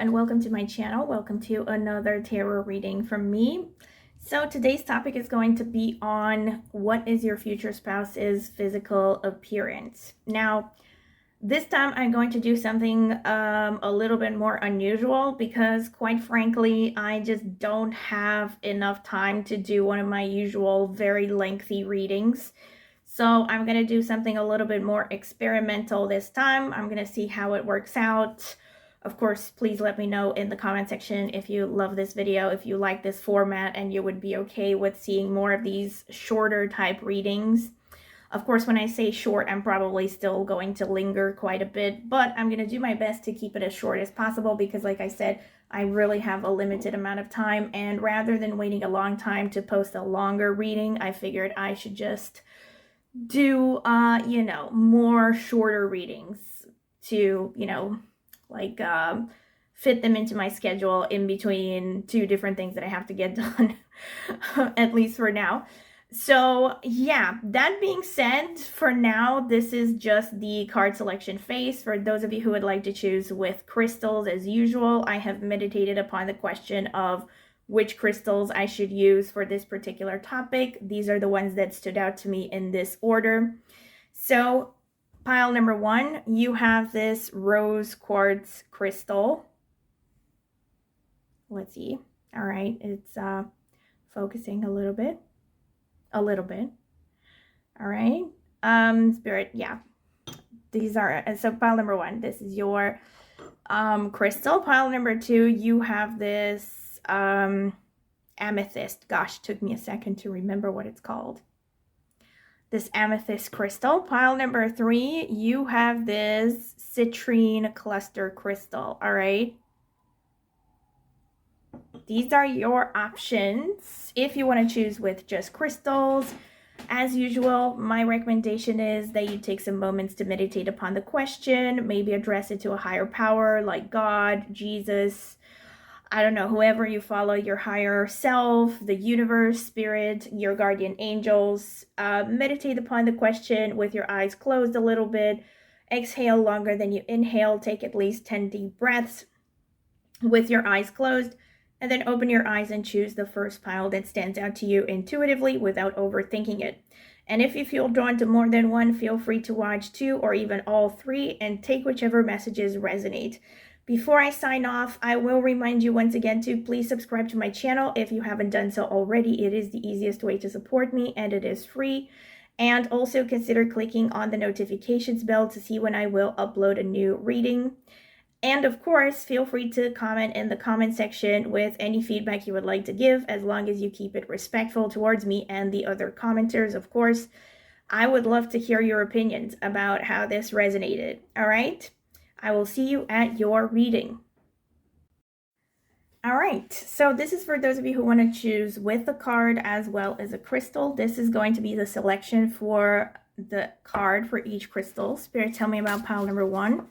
and welcome to my channel. Welcome to another tarot reading from me. So today's topic is going to be on what is your future spouse's physical appearance. Now, this time I'm going to do something a little bit more unusual because quite frankly, I just don't have enough time to do one of my usual very lengthy readings. So I'm going to do something a little bit more experimental this time. I'm going to see how it works out. Of course, please let me know in the comment section if you love this video, if you like this format, and you would be okay with seeing more of these shorter type readings. Of course, when I say short, I'm probably still going to linger quite a bit, but I'm going to do my best to keep it as short as possible because, like I said, I really have a limited amount of time, and rather than waiting a long time to post a longer reading, I figured I should just do, more shorter readings to, fit them into my schedule in between two different things that I have to get done, at least for now. So yeah, that being said, for now, this is just the card selection phase. For those of you who would like to choose with crystals, as usual, I have meditated upon the question of which crystals I should use for this particular topic. These are the ones that stood out to me in this order. So pile number 1, you have this rose quartz crystal. Let's see. All right, it's focusing a little bit. All right. Spirit, yeah. These are, so pile number 1, this is your crystal. Pile number 2, you have this amethyst. Gosh, took me a second to remember what it's called. This amethyst crystal. Pile number 3, you have this citrine cluster crystal. All right. These are your options if you want to choose with just crystals. As usual, my recommendation is that you take some moments to meditate upon the question, maybe address it to a higher power like God, Jesus, I don't know, whoever you follow, your higher self, the universe, spirit, your guardian angels. Meditate upon the question with your eyes closed a little bit. Exhale longer than you inhale. Take at least 10 deep breaths with your eyes closed. And then open your eyes and choose the first pile that stands out to you intuitively without overthinking it. And if you feel drawn to more than one, feel free to watch 2 or even all 3 and take whichever messages resonate. Before I sign off, I will remind you once again to please subscribe to my channel if you haven't done so already. It is the easiest way to support me and it is free. And also consider clicking on the notifications bell to see when I will upload a new reading. And of course, feel free to comment in the comment section with any feedback you would like to give, as long as you keep it respectful towards me and the other commenters, of course. I would love to hear your opinions about how this resonated. All right? I will see you at your reading. All right, so this is for those of you who want to choose with a card as well as a crystal. This is going to be the selection for the card for each crystal. Spirit, tell me about pile number 1.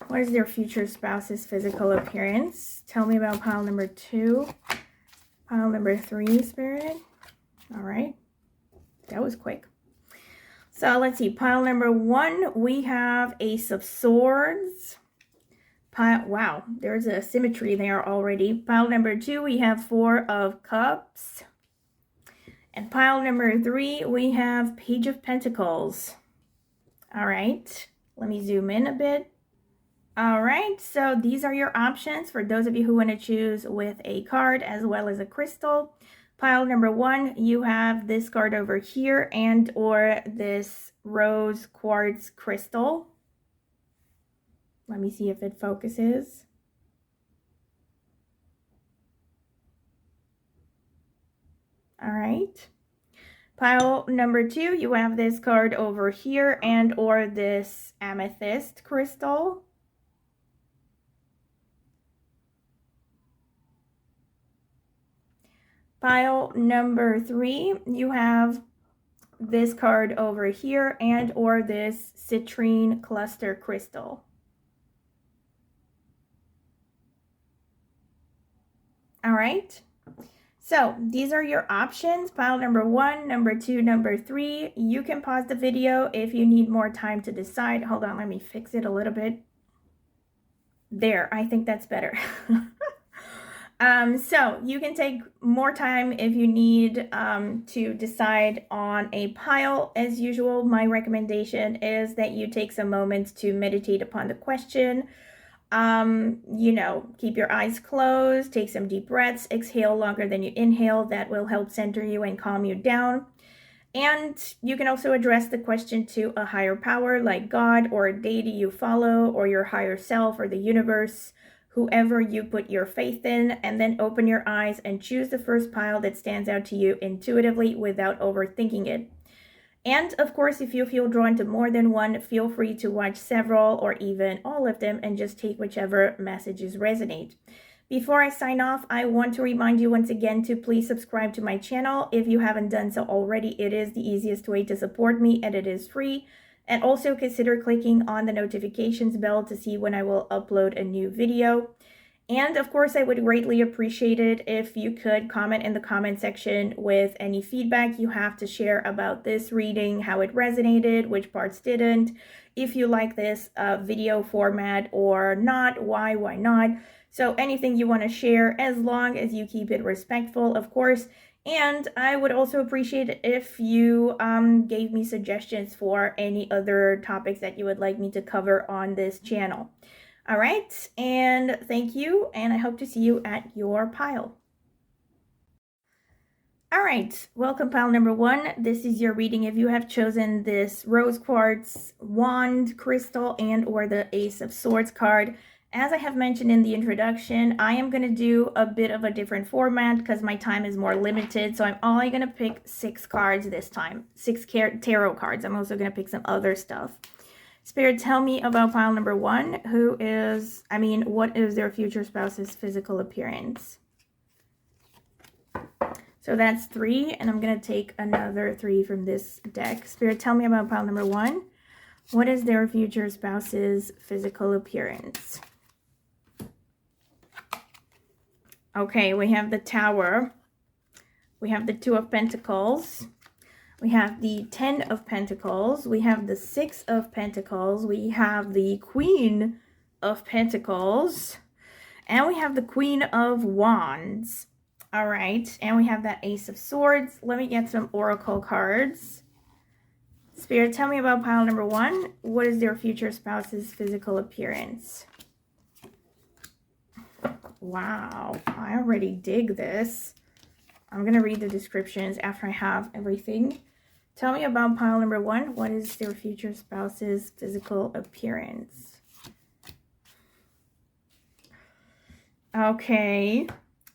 What is their future spouse's physical appearance? Tell me about pile number 2. Pile number 3, Spirit. All right, that was quick. So let's see, pile number 1, we have Ace of Swords. Wow, there's a symmetry there already. Pile number 2, we have 4 of Cups. And pile number 3, we have Page of Pentacles. All right, let me zoom in a bit. All right, so these are your options for those of you who want to choose with a card as well as a crystal. Pile number 1, you have this card over here and or this rose quartz crystal. Let me see if it focuses. All right. Pile number 2, you have this card over here and or this amethyst crystal. Pile number 3, you have this card over here and or this citrine cluster crystal. All right, so these are your options. Pile number 1, number 2, number 3. You can pause the video if you need more time to decide. Hold on, let me fix it a little bit. There, I think that's better. So you can take more time if you need to decide on a pile. As usual, my recommendation is that you take some moments to meditate upon the question. You know, keep your eyes closed, take some deep breaths, exhale longer than you inhale. That will help center you and calm you down. And you can also address the question to a higher power like God or a deity you follow or your higher self or the universe, whoever you put your faith in, and then open your eyes and choose the first pile that stands out to you intuitively without overthinking it. And of course, if you feel drawn to more than one, feel free to watch several or even all of them and just take whichever messages resonate. Before I sign off, I want to remind you once again to please subscribe to my channel. If you haven't done so already, it is the easiest way to support me and it is free. And also consider clicking on the notifications bell to see when I will upload a new video. And of course, I would greatly appreciate it if you could comment in the comment section with any feedback you have to share about this reading, how it resonated, which parts didn't, if you like this video format or not, why not. So anything you want to share, as long as you keep it respectful, of course. And I would also appreciate it if you gave me suggestions for any other topics that you would like me to cover on this channel. All right, and thank you, and I hope to see you at your pile. All right, welcome pile number one. This is your reading if you have chosen this rose quartz, wand, crystal, and or the Ace of Swords card. As I have mentioned in the introduction, I am going to do a bit of a different format because my time is more limited, so I'm only going to pick 6 cards this time, 6 tarot cards. I'm also going to pick some other stuff. Spirit, tell me about pile number one. What is their future spouse's physical appearance? So that's 3, and I'm going to take another 3 from this deck. Spirit, tell me about pile number one. What is their future spouse's physical appearance? Okay, we have the Tower. We have the 2 of Pentacles. We have the 10 of Pentacles, we have the 6 of Pentacles, we have the Queen of Pentacles, and we have the Queen of Wands. All right, and we have that Ace of Swords. Let me get some Oracle cards. Spirit, tell me about pile number one. What is their future spouse's physical appearance? Wow, I already dig this. I'm going to read the descriptions after I have everything. Tell me about pile number one. What is their future spouse's physical appearance? Okay,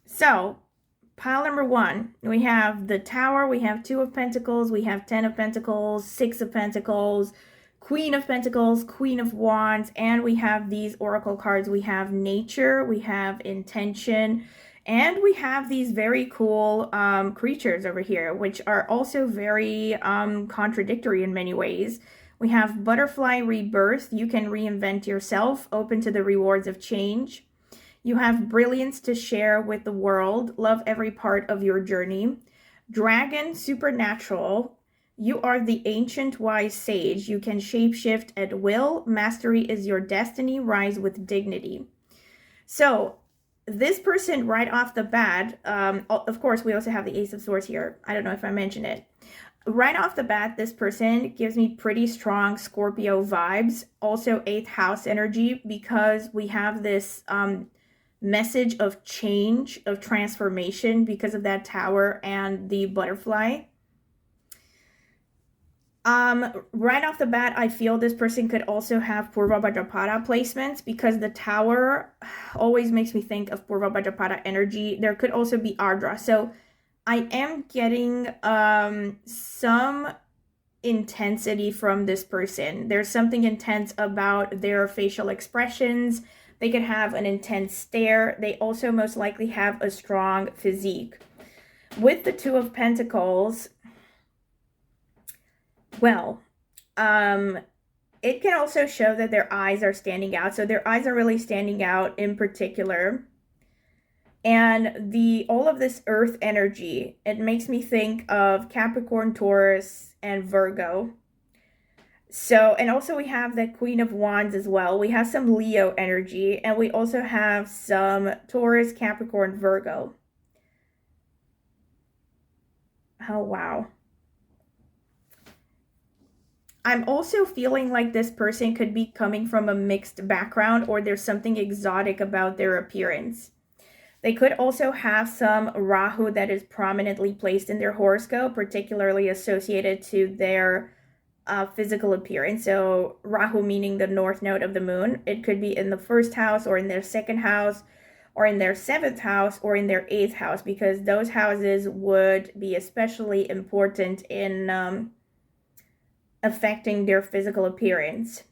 so pile number one, we have the Tower, we have 2 of Pentacles, we have 10 of Pentacles, 6 of Pentacles, Queen of Pentacles, Queen of Wands, and we have these Oracle cards. We have Nature, we have Intention, and we have these very cool creatures over here, which are also very contradictory in many ways. We have Butterfly Rebirth. You can reinvent yourself, open to the rewards of change. You have Brilliance to share with the world. Love every part of your journey. Dragon Supernatural. You are the ancient wise sage. You can shapeshift at will. Mastery is your destiny. Rise with dignity. So this person right off the bat, of course, we also have the Ace of Swords here. I don't know if I mentioned it. Right off the bat, this person gives me pretty strong Scorpio vibes. Also 8th house energy, because we have this message of change, of transformation because of that Tower and the butterfly. Right off the bat, I feel this person could also have Purva Bhadrapada placements, because the Tower always makes me think of Purva Bhadrapada energy. There could also be Ardra. So I am getting some intensity from this person. There's something intense about their facial expressions. They could have an intense stare. They also most likely have a strong physique. With the 2 of Pentacles, well, it can also show that their eyes are standing out. So their eyes are really standing out in particular. And all of this earth energy, it makes me think of Capricorn, Taurus, and Virgo. So, and also we have the Queen of Wands as well. We have some Leo energy, and we also have some Taurus, Capricorn, Virgo. Oh, wow. I'm also feeling like this person could be coming from a mixed background, or there's something exotic about their appearance. They could also have some Rahu that is prominently placed in their horoscope, particularly associated to their physical appearance. So Rahu meaning the north node of the moon. It could be in the first house or in their second house or in their seventh house or in their eighth house, because those houses would be especially important in affecting their physical appearance.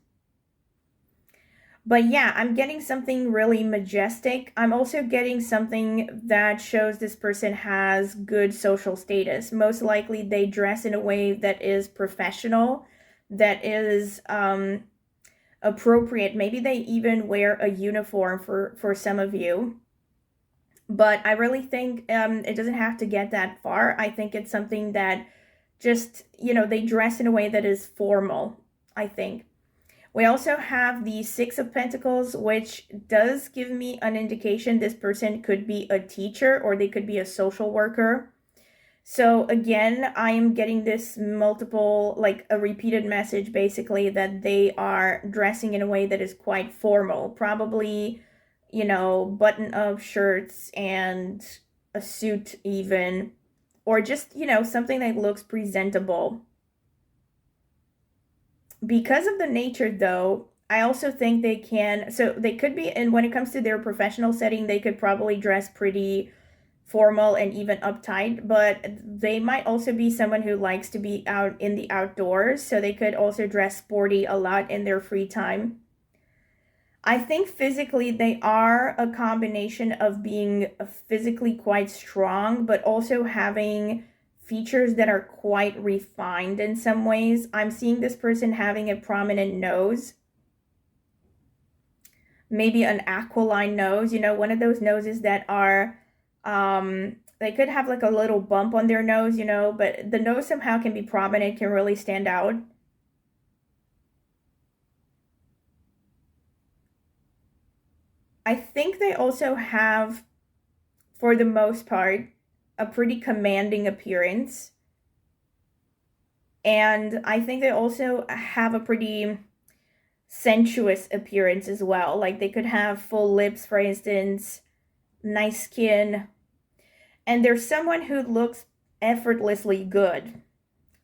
But yeah, I'm getting something really majestic. I'm also getting something that shows this person has good social status. Most likely they dress in a way that is professional, that is appropriate. Maybe they even wear a uniform for some of you. But I really think it doesn't have to get that far. I think it's something that just, they dress in a way that is formal, I think. We also have the Six of Pentacles, which does give me an indication this person could be a teacher or they could be a social worker. So again, I am getting this multiple, like a repeated message basically, that they are dressing in a way that is quite formal. Probably, button-up shirts and a suit even, or just, something that looks presentable. Because of the nature, though, I also think they could be, and when it comes to their professional setting, they could probably dress pretty formal and even uptight, but they might also be someone who likes to be out in the outdoors, so they could also dress sporty a lot in their free time. I think physically they are a combination of being physically quite strong, but also having features that are quite refined in some ways. I'm seeing this person having a prominent nose, maybe an aquiline nose, one of those noses that are, they could have like a little bump on their nose, but the nose somehow can be prominent, can really stand out. I think they also have, for the most part, a pretty commanding appearance. And I think they also have a pretty sensuous appearance as well. Like they could have full lips, for instance, nice skin. And there's someone who looks effortlessly good.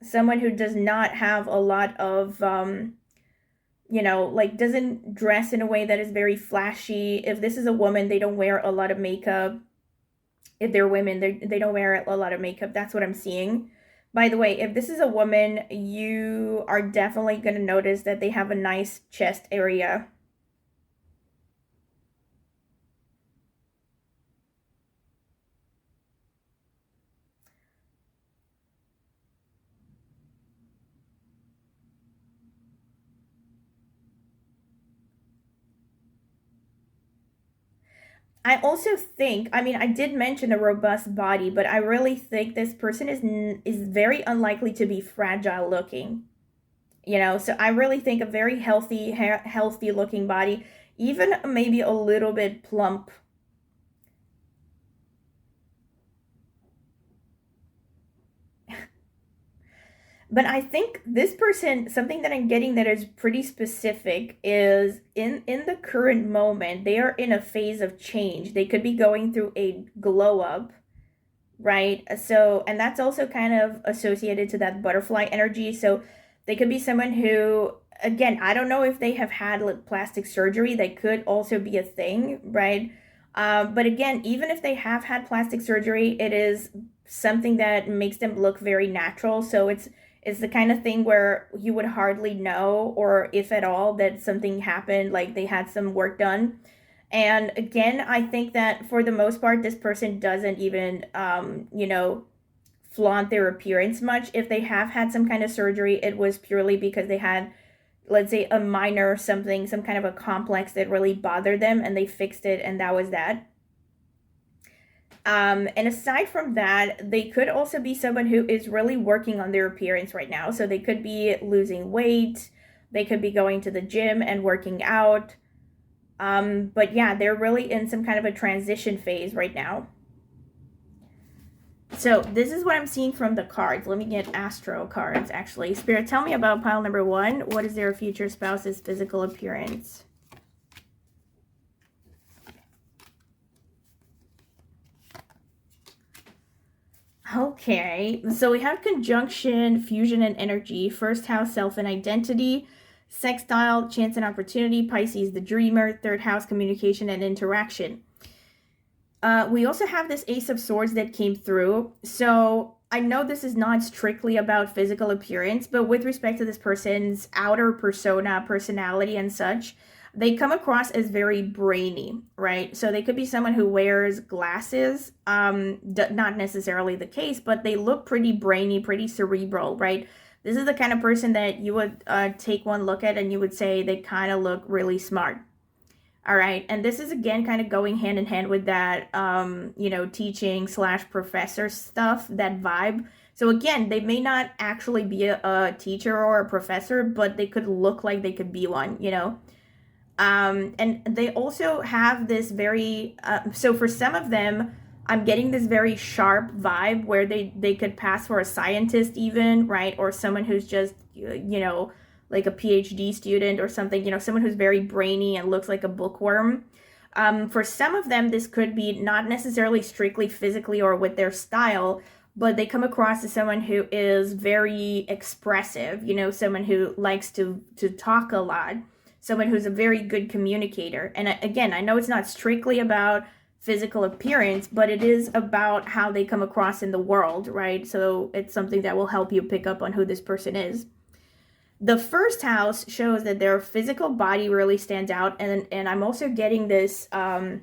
Someone who does not have a lot of, like doesn't dress in a way that is very flashy. If this is a woman, they don't wear a lot of makeup. If they're women, they don't wear a lot of makeup. That's what I'm seeing. By the way, if this is a woman, you are definitely going to notice that they have a nice chest area. I also think, I mean, I did mention a robust body, but I really think this person is very unlikely to be fragile looking. So I really think a very healthy looking body, even maybe a little bit plump. But I think this person, something that I'm getting that is pretty specific is in the current moment, they are in a phase of change. They could be going through a glow up, right? So, and that's also kind of associated to that butterfly energy. So they could be someone who, again, I don't know if they have had like plastic surgery. That could also be a thing, right? But again, even if they have had plastic surgery, it is something that makes them look very natural. So it's the kind of thing where you would hardly know, or if at all, that something happened, like they had some work done. And again, I think that for the most part, this person doesn't even, flaunt their appearance much. If they have had some kind of surgery, it was purely because they had, let's say, a minor something, some kind of a complex that really bothered them, and they fixed it, and that was that. And aside from that, they could also be someone who is really working on their appearance right now. So they could be losing weight. They could be going to the gym and working out. But yeah, they're really in some kind of a transition phase right now. So this is what I'm seeing from the cards. Let me get Astro cards, actually. Spirit, tell me about pile number 1. What is their future spouse's physical appearance? Okay, so we have conjunction, fusion, and energy. First house, self and identity. Sextile, chance and opportunity. Pisces, the dreamer. Third house, communication and interaction. We also have this Ace of Swords that came through. So I know this is not strictly about physical appearance, but with respect to this person's outer persona, personality, and such, they come across as very brainy, right? So they could be someone who wears glasses, not necessarily the case, but they look pretty brainy, pretty cerebral, right? This is the kind of person that you would take one look at and you would say they kind of look really smart. All right, and this is again kind of going hand in hand with that, teaching / professor stuff, that vibe. So again, they may not actually be a teacher or a professor, but they could look like they could be one, and they also have this very, so for some of them, I'm getting this very sharp vibe where they could pass for a scientist even, right? Or someone who's just, like a PhD student or something, someone who's very brainy and looks like a bookworm. For some of them, this could be not necessarily strictly physically or with their style, but they come across as someone who is very expressive, someone who likes to talk a lot, someone who's a very good communicator. And again, I know it's not strictly about physical appearance, but it is about how they come across in the world, right? So it's something that will help you pick up on who this person is. The first house shows that their physical body really stands out, and I'm also getting this, not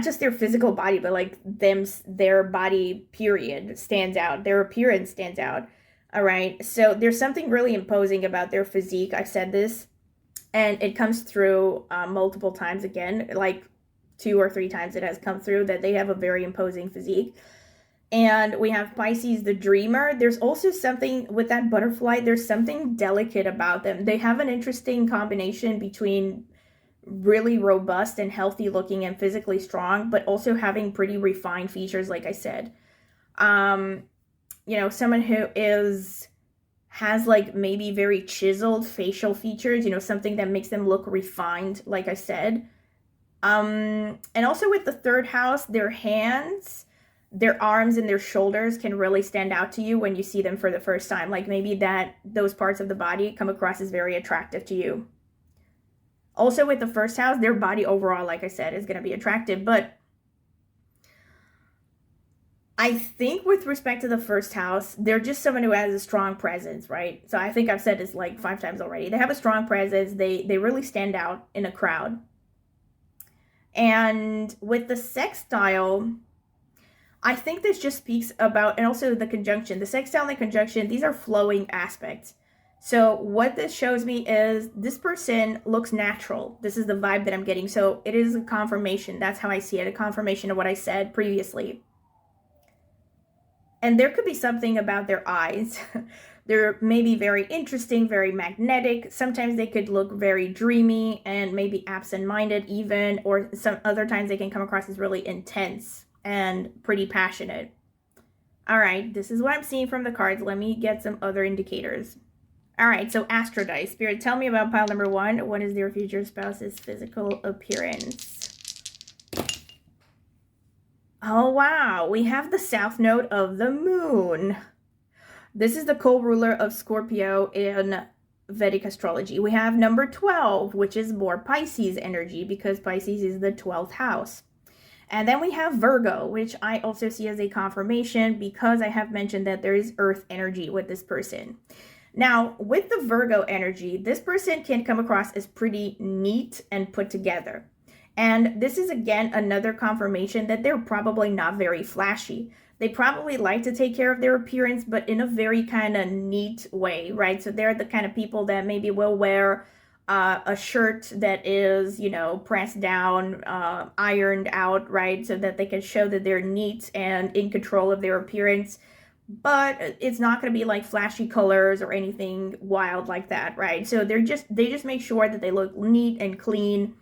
just their physical body, but like their body period stands out, their appearance stands out. All right, so there's something really imposing about their physique. I've said this, and it comes through multiple times again, like 2 or 3 times it has come through that they have a very imposing physique. And we have Pisces, the dreamer. There's also something with that butterfly. There's something delicate about them. They have an interesting combination between really robust and healthy looking and physically strong, but also having pretty refined features, like I said. Someone who has like maybe very chiseled facial features, something that makes them look refined, like I said. And also with the third house, their hands, their arms and their shoulders can really stand out to you when you see them for the first time. Like maybe those parts of the body come across as very attractive to you. Also with the first house, their body overall, like I said, is going to be attractive. But I think with respect to the first house, they're just someone who has a strong presence, right? So I think I've said this like 5 times already. They have a strong presence. They really stand out in a crowd. And with the sextile, I think this just speaks about, and also the conjunction, the sextile and the conjunction, these are flowing aspects. So what this shows me is this person looks natural. This is the vibe that I'm getting. So it is a confirmation. That's how I see it, a confirmation of what I said previously. And there could be something about their eyes. They're maybe very interesting, very magnetic. Sometimes they could look very dreamy and maybe absent-minded even, or some other times they can come across as really intense and pretty passionate. All right, this is what I'm seeing from the cards. Let me get some other indicators. All right, so Astro Dice. Spirit, tell me about pile number 1. What is their future spouse's physical appearance? Oh, wow. We have the south node of the moon. This is the co-ruler of Scorpio in Vedic astrology. We have number 12, which is more Pisces energy because Pisces is the 12th house. And then we have Virgo, which I also see as a confirmation because I have mentioned that there is earth energy with this person. Now, with the Virgo energy, this person can come across as pretty neat and put together. And this is, again, another confirmation that they're probably not very flashy. They probably like to take care of their appearance, but in a very kind of neat way, right? So they're the kind of people that maybe will wear a shirt that is, pressed down, ironed out, right? So that they can show that they're neat and in control of their appearance. but it's not going to be like flashy colors or anything wild like that, right? So they just make sure that they look neat and clean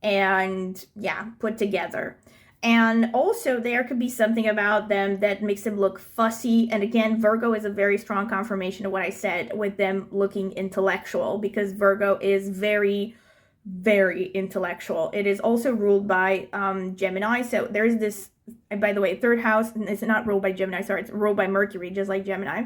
and yeah, put together. And also there could be something about them that makes them look fussy. And again, Virgo is a very strong confirmation of what I said with them looking intellectual, because Virgo is very, very intellectual. It is also ruled by Gemini. So there's this, and by the way, third house is not ruled by Gemini, sorry, it's ruled by Mercury, just like Gemini.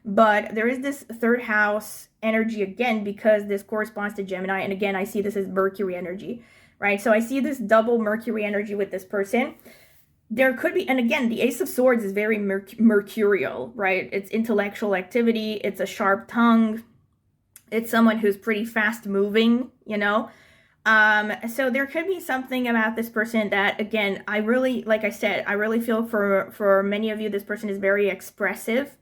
But there is this third house energy again, because this corresponds to Gemini. And again, I see this as Mercury energy, right? So I see this double Mercury energy with this person. There could be, and again, the Ace of Swords is very mercurial, right? It's intellectual activity. It's a sharp tongue. It's someone who's pretty fast moving, you know? So there could be something about this person that, again, I really, like I said, I really feel for many of you, this person is very expressive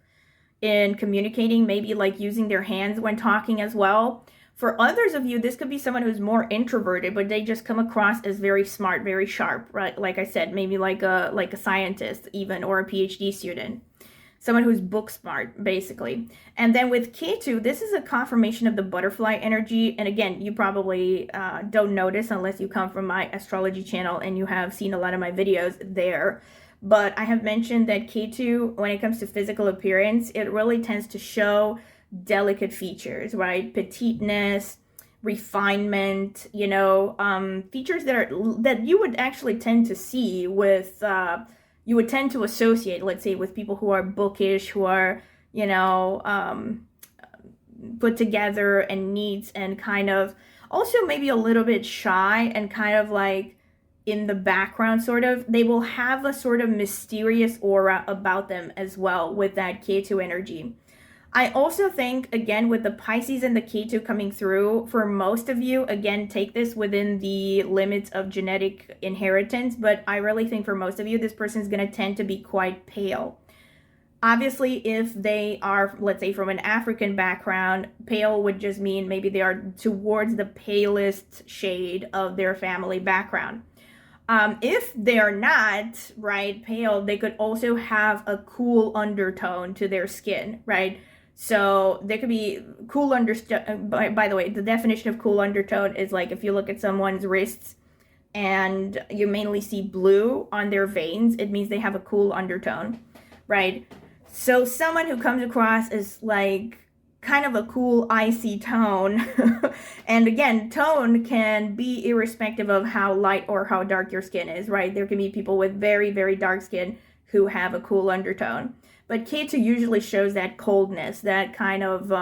in communicating, maybe like using their hands when talking as well. For others of you, this could be someone who's more introverted, but they just come across as very smart, very sharp, right? Like I said, maybe like a scientist even, or a PhD student. Someone who's book smart, basically. And then with Ketu, this is a confirmation of the butterfly energy. And again, you probably don't notice unless you come from my astrology channel and you have seen a lot of my videos there. But I have mentioned that Ketu, when it comes to physical appearance, it really tends to show delicate features, right? Petiteness, refinement, you know, features that you would actually tend to see with, you would tend to associate, let's say, with people who are bookish, who are, you know, put together and neat and kind of also maybe a little bit shy and kind of like in the background, sort of. They will have a sort of mysterious aura about them as well with that Ketu energy. I also think, again, with the Pisces and the Ketu coming through, for most of you, again, take this within the limits of genetic inheritance, but I really think for most of you, this person is going to tend to be quite pale. Obviously, if they are, let's say, from an African background, pale would just mean maybe they are towards the palest shade of their family background. If they're not, right, pale, they could also have a cool undertone to their skin, right? So there could be cool undertone. By the way, the definition of cool undertone is like if you look at someone's wrists and you mainly see blue on their veins, it means they have a cool undertone, right? So someone who comes across as like kind of a cool icy tone, and again, tone can be irrespective of how light or how dark your skin is, right? There can be people with very, very dark skin who have a cool undertone. But Ketu usually shows that coldness, that kind of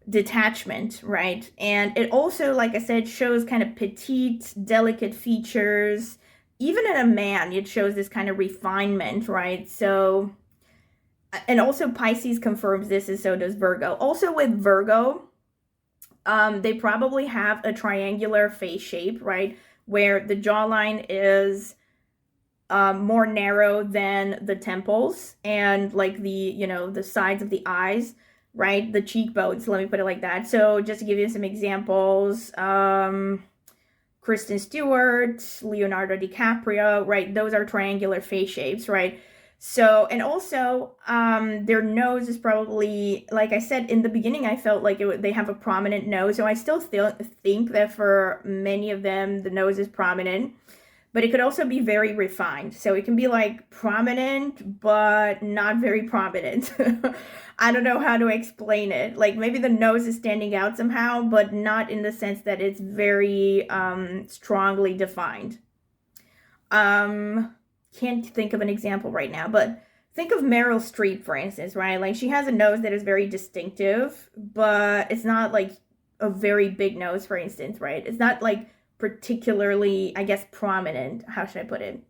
detachment, right? And it also, like I said, shows kind of petite, delicate features. Even in a man, it shows this kind of refinement, right? So, and also Pisces confirms this, and so does Virgo. Also with Virgo, they probably have a triangular face shape, right? Where the jawline is more narrow than the temples and like the, you know, the sides of the eyes, right? The cheekbones, let me put it like that. So just to give you some examples, Kristen Stewart, Leonardo DiCaprio, right? Those are triangular face shapes, right? So, and also, their nose is probably, like I said, in the beginning, I felt like they have a prominent nose. So I still think that for many of them, the nose is prominent. But it could also be very refined. So it can be like prominent, but not very prominent. I don't know how to explain it. Like maybe the nose is standing out somehow, but not in the sense that it's very strongly defined. Can't think of an example right now, but think of Meryl Streep, for instance, right? Like she has a nose that is very distinctive, but it's not like a very big nose, for instance, right? It's not like particularly, I guess, prominent. How should I put it?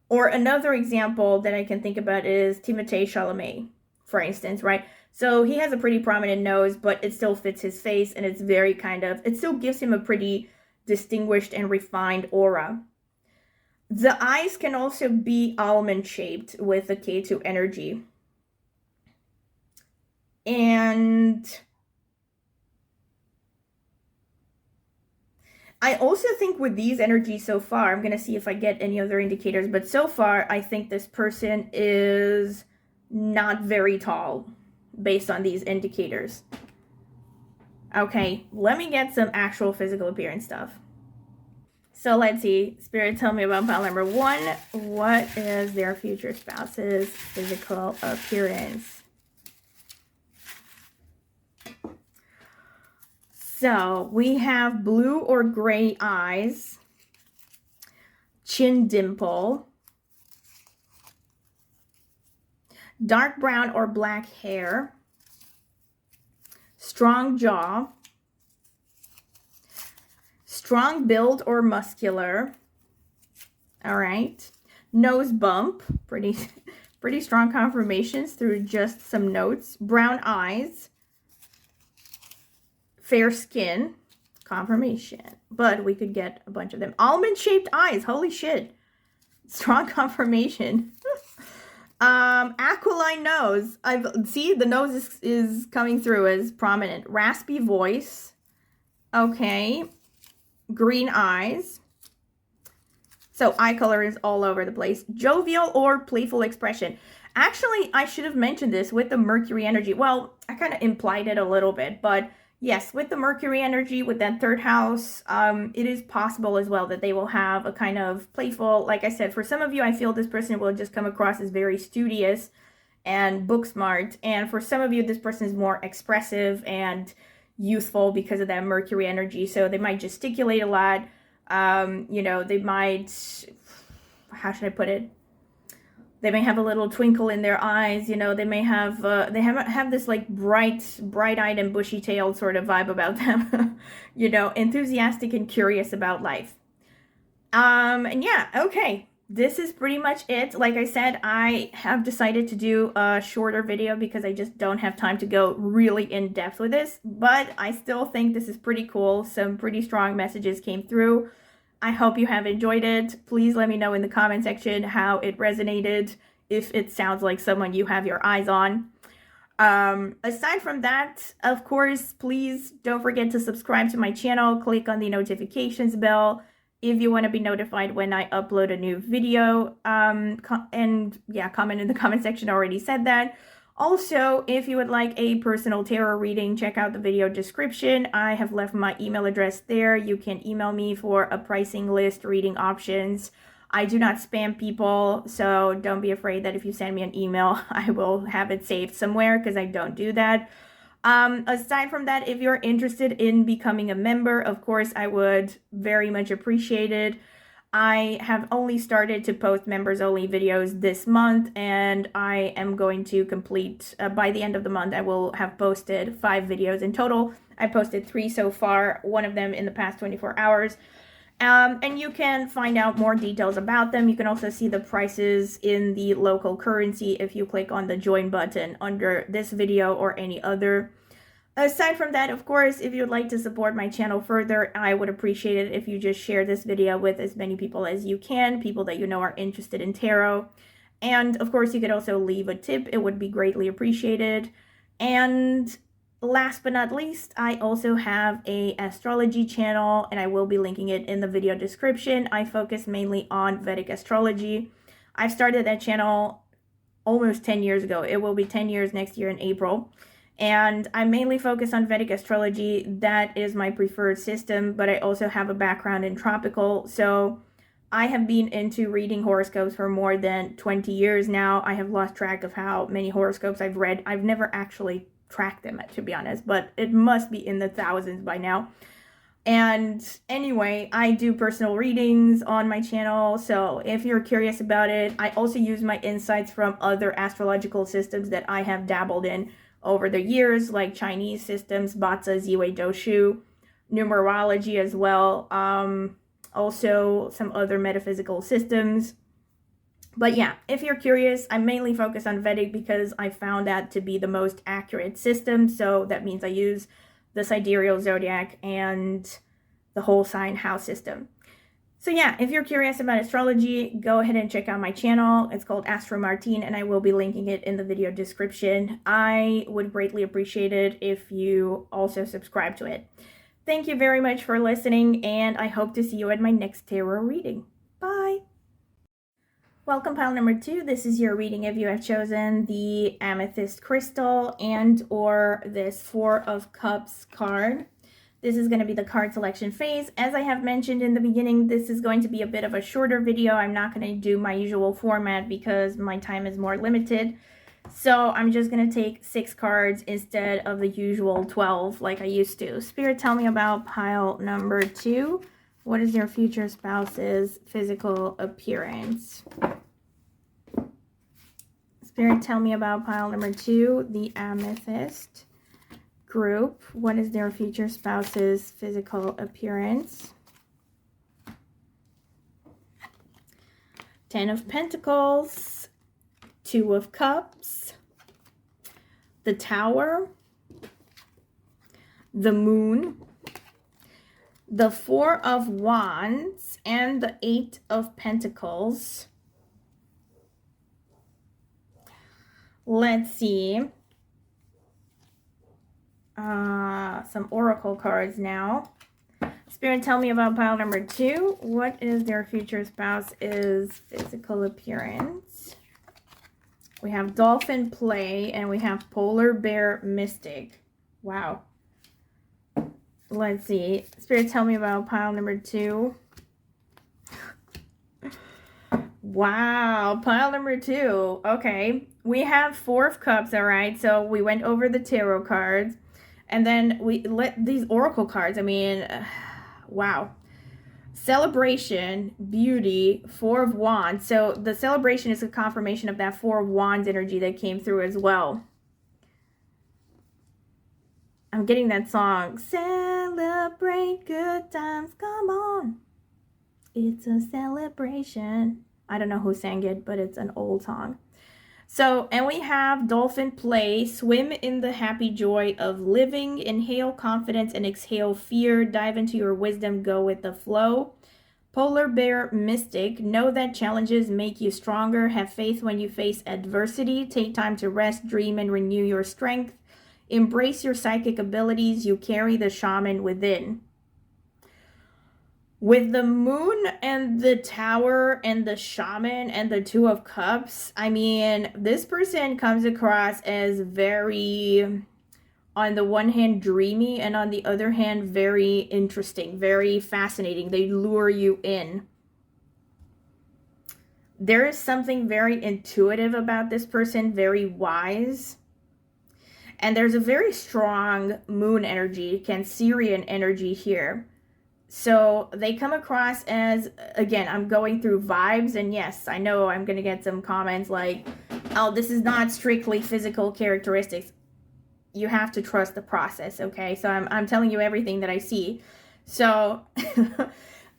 Or another example that I can think about is Timothée Chalamet, for instance, right? So he has a pretty prominent nose, but it still fits his face, and it's very kind of, it still gives him a pretty distinguished and refined aura. The eyes can also be almond-shaped with the Ketu energy. And I also think with these energies so far, I'm going to see if I get any other indicators, but so far I think this person is not very tall based on these indicators. Okay, let me get some actual physical appearance stuff. So let's see. Spirit, tell me about pile number 1. What is their future spouse's physical appearance? So we have blue or gray eyes, chin dimple, dark brown or black hair, strong jaw, strong build or muscular. All right. Nose bump, pretty strong confirmations through just some notes. Brown eyes, fair skin, confirmation, but we could get a bunch of them. Almond-shaped eyes, holy shit. Strong confirmation. Aquiline nose. See, the nose is coming through as prominent. Raspy voice. Okay. Green eyes. So eye color is all over the place. Jovial or playful expression. Actually, I should have mentioned this with the Mercury energy. Well, I kind of implied it a little bit, but yes, with the Mercury energy, with that 3rd house, it is possible as well that they will have a kind of playful, like I said, for some of you, I feel this person will just come across as very studious and book smart. And for some of you, this person is more expressive and youthful because of that Mercury energy. So they might gesticulate a lot. You know, they might, how should I put it? They may have a little twinkle in their eyes, you know, they may have, they have this like bright-eyed and bushy-tailed sort of vibe about them, you know, enthusiastic and curious about life. And yeah, okay, this is pretty much it. Like I said, I have decided to do a shorter video because I just don't have time to go really in depth with this, but I still think this is pretty cool. Some pretty strong messages came through. I hope you have enjoyed it. Please let me know in the comment section how it resonated, if it sounds like someone you have your eyes on. Aside from that, of course, please don't forget to subscribe to my channel. Click on the notifications bell if you want to be notified when I upload a new video. And yeah, comment in the comment section. I already said that. Also, if you would like a personal tarot reading, check out the video description. I have left my email address there. You can email me for a pricing list, reading options. I do not spam people, so don't be afraid that if you send me an email, I will have it saved somewhere, because I don't do that. Aside from that, if you're interested in becoming a member, of course, I would very much appreciate it. I have only started to post members only videos this month, and I am going to complete, by the end of the month, I will have posted 5 videos in total. I posted 3 so far, one of them in the past 24 hours. And you can find out more details about them. You can also see the prices in the local currency if you click on the join button under this video or any other. Aside from that, of course, if you'd like to support my channel further, I would appreciate it if you just share this video with as many people as you can, people that you know are interested in tarot. And of course, you could also leave a tip. It would be greatly appreciated. And last but not least, I also have a astrology channel, and I will be linking it in the video description. I focus mainly on Vedic astrology. I've started that channel almost 10 years ago. It will be 10 years next year in April. And I mainly focus on Vedic astrology. That is my preferred system, but I also have a background in tropical. So I have been into reading horoscopes for more than 20 years now. I have lost track of how many horoscopes I've read. I've never actually tracked them, to be honest, but it must be in the thousands by now. And anyway, I do personal readings on my channel, so if you're curious about it, I also use my insights from other astrological systems that I have dabbled in over the years, like Chinese systems, Batsa, Ziwei, Doshu, numerology as well, also some other metaphysical systems. But yeah, if you're curious, I mainly focus on Vedic because I found that to be the most accurate system. So that means I use the sidereal zodiac and the whole sign house system. So yeah, if you're curious about astrology, go ahead and check out my channel. It's called Astro Martine, and I will be linking it in the video description. I would greatly appreciate it if you also subscribe to it. Thank you very much for listening, and I hope to see you at my next tarot reading. Bye! Welcome, pile number 2. This is your reading if you have chosen the Amethyst Crystal and or this Four of Cups card. This is going to be the card selection phase. As I have mentioned in the beginning, this is going to be a bit of a shorter video. I'm not going to do my usual format because my time is more limited. So I'm just going to take 6 cards instead of the usual 12 like I used to. Spirit, tell me about pile number 2. What is your future spouse's physical appearance? Spirit, tell me about pile number 2, the Amethyst group. What is their future spouse's physical appearance? 10 of Pentacles, 2 of Cups, the Tower, the Moon, the 4 of Wands, and the 8 of Pentacles. Let's see. Some oracle cards now. Spirit, tell me about pile number 2. What is their future spouse's physical appearance? We have Dolphin Play and we have Polar Bear Mystic. Wow. Let's see. Spirit, tell me about pile number 2. Wow, pile number 2. Okay, we have 4 of Cups, all right? So we went over the tarot cards. And then we let these oracle cards, I mean, wow. Celebration, beauty, 4 of Wands. So the celebration is a confirmation of that 4 of Wands energy that came through as well. I'm getting that song. Celebrate good times, come on. It's a celebration. I don't know who sang it, but it's an old song. So, and we have Dolphin Play, swim in the happy joy of living, inhale confidence and exhale fear, dive into your wisdom, go with the flow. Polar Bear Mystic, know that challenges make you stronger, have faith when you face adversity, take time to rest, dream and renew your strength, embrace your psychic abilities, you carry the shaman within. With the Moon and the Tower and the Shaman and the 2 of Cups, I mean, this person comes across as very, on the one hand, dreamy, and on the other hand, very interesting, very fascinating. They lure you in. There is something very intuitive about this person, very wise. And there's a very strong Moon energy, Cancerian energy here. So they come across as, again, I'm going through vibes, and yes, I know I'm going to get some comments like, oh, this is not strictly physical characteristics. You have to trust the process, okay? So I'm telling you everything that I see. So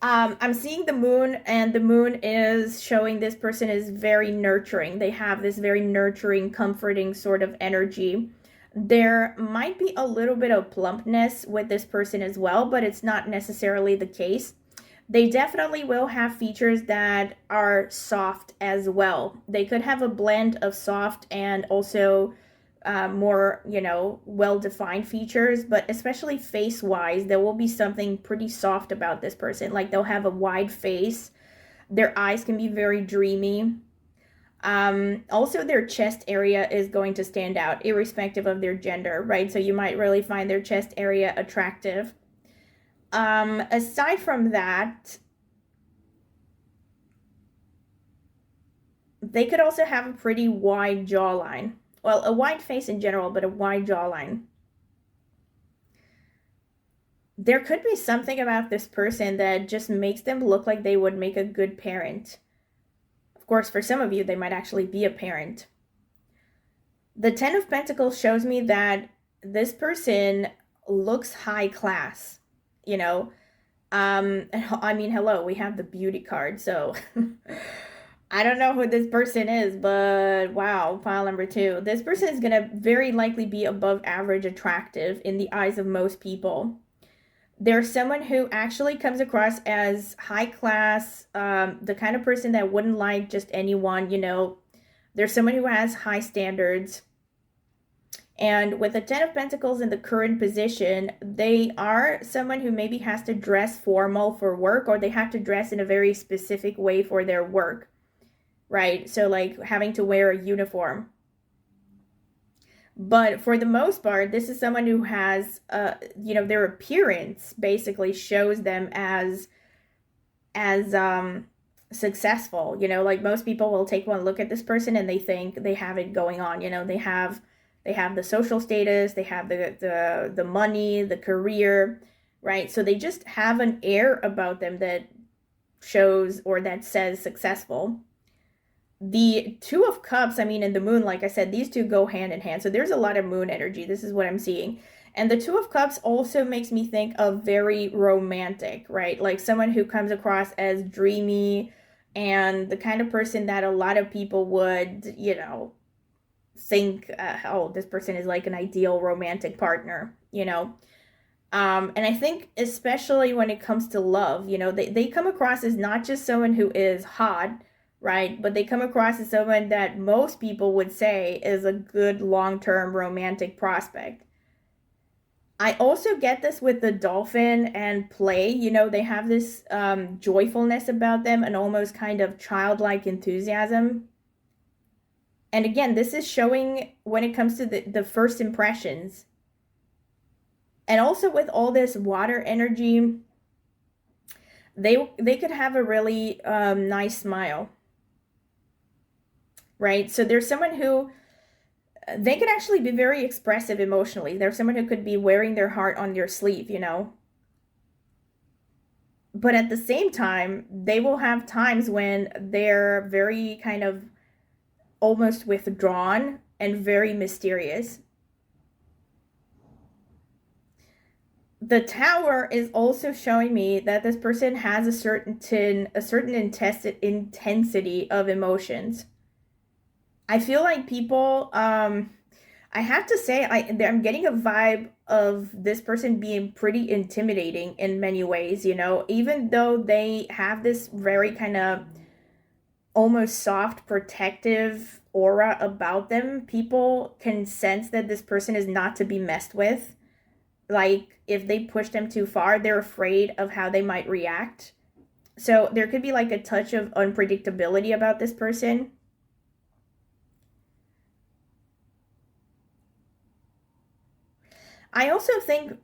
I'm seeing the Moon, and the Moon is showing this person is very nurturing. They have this very nurturing, comforting sort of energy. There might be a little bit of plumpness with this person as well, but it's not necessarily the case. They definitely will have features that are soft as well. They could have a blend of soft and also more, you know, well-defined features, but especially face-wise, there will be something pretty soft about this person. Like they'll have a wide face. Their eyes can be very dreamy. Also their chest area is going to stand out irrespective of their gender, right? So you might really find their chest area attractive. Aside from that, they could also have a pretty wide jawline. Well, a wide face in general, but a wide jawline. There could be something about this person that just makes them look like they would make a good parent. Of course, for some of you, they might actually be a parent. The 10 of Pentacles shows me that this person looks high class, you know. I mean, hello, we have the beauty card, so I don't know who this person is, but wow, pile number 2. This person is going to very likely be above average attractive in the eyes of most people. There's someone who actually comes across as high class, the kind of person that wouldn't like just anyone, you know. There's someone who has high standards. And with the 10 of Pentacles in the current position, they are someone who maybe has to dress formal for work, or they have to dress in a very specific way for their work. right? So like having to wear a uniform. But for the most part, this is someone who has, their appearance basically shows them as successful. Like most people will take one look at this person and they think they have it going on. They have the social status, they have the money, the career, right? So they just have an air about them that shows or that says successful. The Two of Cups, and the Moon, like I said, these two go hand in hand. So there's a lot of Moon energy. This is what I'm seeing. And the Two of Cups also makes me think of very romantic, right? Like someone who comes across as dreamy and the kind of person that a lot of people would, think, oh, this person is like an ideal romantic partner. And I think especially when it comes to love, they come across as not just someone who is hot, right? But they come across as someone that most people would say is a good long-term romantic prospect. I also get this with the dolphin and play. They have this joyfulness about them and almost kind of childlike enthusiasm. And again, this is showing when it comes to the first impressions. And also with all this water energy, they could have a really nice smile. Right? So there's someone who, they could actually be very expressive emotionally. There's someone who could be wearing their heart on their sleeve, But at the same time, they will have times when they're very kind of almost withdrawn and very mysterious. The Tower is also showing me that this person has a certain intensity of emotions. I feel like people, I have to say, I'm getting a vibe of this person being pretty intimidating in many ways, even though they have this very kind of almost soft, protective aura about them. People can sense that this person is not to be messed with. Like, if they push them too far, they're afraid of how they might react. So there could be like a touch of unpredictability about this person. I also think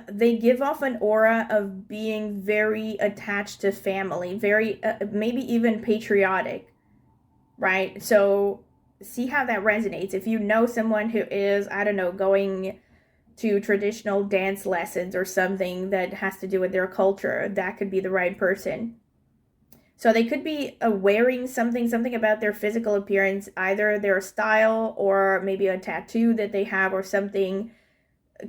they give off an aura of being very attached to family, very, maybe even patriotic, right? So see how that resonates. If you know someone who is, I don't know, going to traditional dance lessons or something that has to do with their culture, that could be the right person. So they could be wearing something about their physical appearance, either their style or maybe a tattoo that they have or something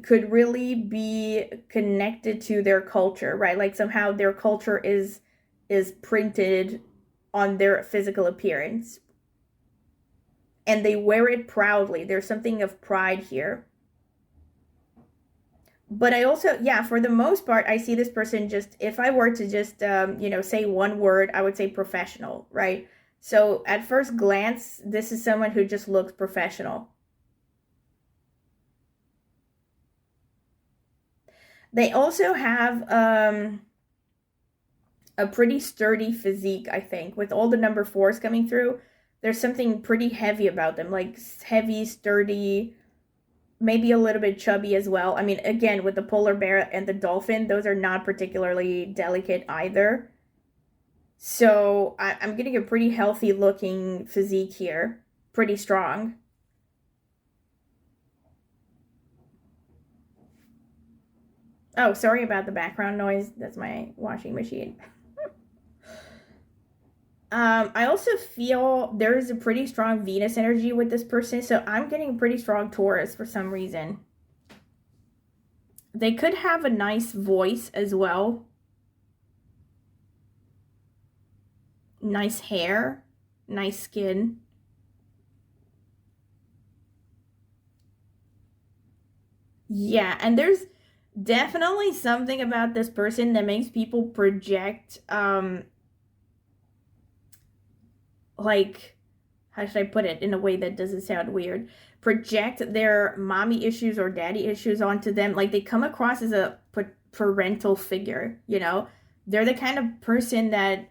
could really be connected to their culture, right? Like somehow their culture is printed on their physical appearance. And they wear it proudly. There's something of pride here. But I also, yeah, for the most part, I see this person just, if I were to just, say one word, I would say professional, right? So at first glance, this is someone who just looks professional. They also have a pretty sturdy physique, I think. With all the number 4s coming through, there's something pretty heavy about them, like heavy, sturdy, maybe a little bit chubby as well. Again, with the polar bear and the dolphin, those are not particularly delicate either. So I'm getting a pretty healthy looking physique here. Pretty strong. Oh, sorry about the background noise. That's my washing machine. I also feel there is a pretty strong Venus energy with this person, so I'm getting a pretty strong Taurus for some reason. They could have a nice voice as well. Nice hair, nice skin. Yeah, and there's definitely something about this person that makes people project like, how should I put it in a way that doesn't sound weird? Project their mommy issues or daddy issues onto them. Like, they come across as a parental figure, They're the kind of person that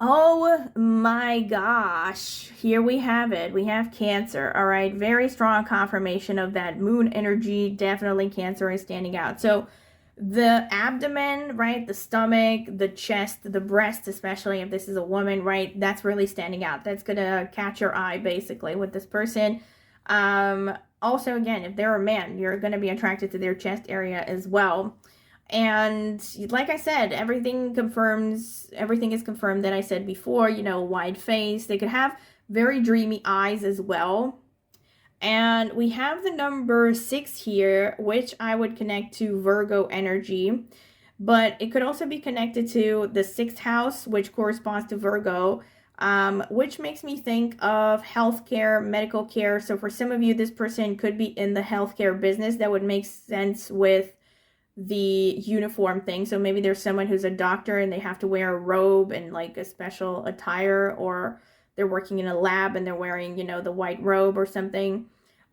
Oh my gosh. Here we have it. We have Cancer. All right. Very strong confirmation of that moon energy. Definitely Cancer is standing out. So the abdomen, right? The stomach, the chest, the breast, especially if this is a woman, right? That's really standing out. That's going to catch your eye basically with this person. Also, again, if they're a man, you're going to be attracted to their chest area as well. And like I said, everything is confirmed that I said before, you know, wide face. They could have very dreamy eyes as well. And we have the number 6 here, which I would connect to Virgo energy. But it could also be connected to the 6th house, which corresponds to Virgo, which makes me think of healthcare, medical care. So for some of you, this person could be in the healthcare business. That would make sense with the uniform thing. So maybe there's someone who's a doctor and they have to wear a robe and like a special attire, or they're working in a lab and they're wearing, you know, the white robe or something.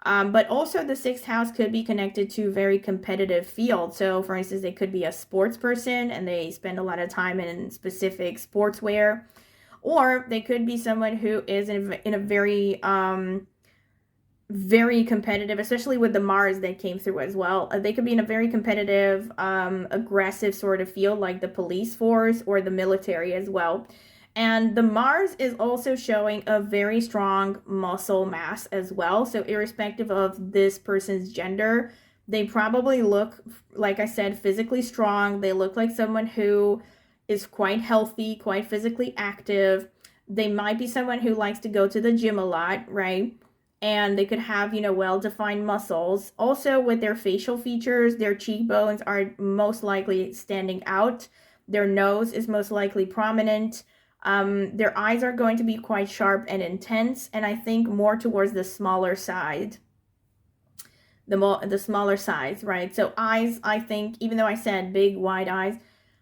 But also the 6th house could be connected to very competitive field. So for instance, they could be a sports person and they spend a lot of time in specific sportswear, or they could be someone who is in a very very competitive, especially with the Mars that came through as well. They could be in a very competitive, aggressive sort of field like the police force or the military as well. And the Mars is also showing a very strong muscle mass as well. So irrespective of this person's gender, they probably look, like I said, physically strong. They look like someone who is quite healthy, quite physically active. They might be someone who likes to go to the gym a lot, right? And they could have, you know, well-defined muscles. Also, with their facial features, their cheekbones are most likely standing out. Their nose is most likely prominent. Their eyes are going to be quite sharp and intense, and I think more towards the smaller side. The smaller size, right? So eyes, I think, even though I said big, wide eyes,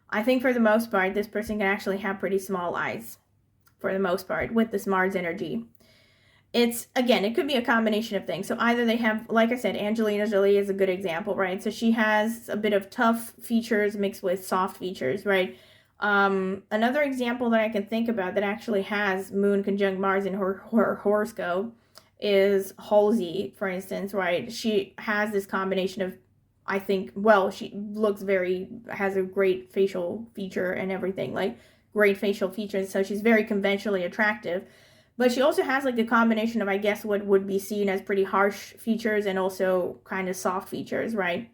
I think for the most part, this person can actually have pretty small eyes, for the most part, with this Mars energy. It's, again, it could be a combination of things. So either they have, like I said, Angelina Jolie is a good example, right? So she has a bit of tough features mixed with soft features, right? Another example that I can think about that actually has Moon conjunct Mars in her horoscope is Halsey, for instance, right? She has this combination of, I think, well, she has a great facial feature and everything, like great facial features. So she's very conventionally attractive. But she also has like a combination of, I guess, what would be seen as pretty harsh features and also kind of soft features, right?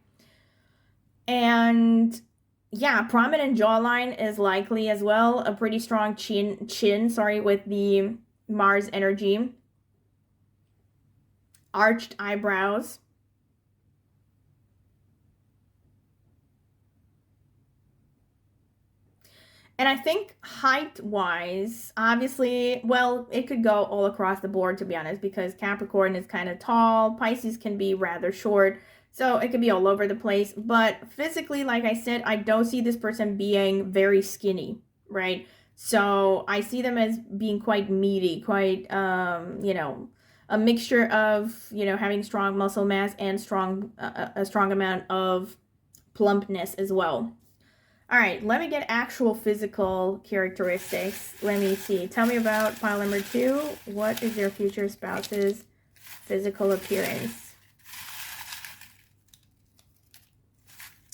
And yeah, prominent jawline is likely as well. A pretty strong chin, with the Mars energy. Arched eyebrows. And I think height-wise, obviously, well, it could go all across the board, to be honest, because Capricorn is kind of tall, Pisces can be rather short, so it could be all over the place. But physically, like I said, I don't see this person being very skinny, right? So I see them as being quite meaty, quite, you know, a mixture of, you know, having strong muscle mass and a strong amount of plumpness as well. All right, let me get actual physical characteristics. Let me see. Tell me about pile number 2. What is your future spouse's physical appearance?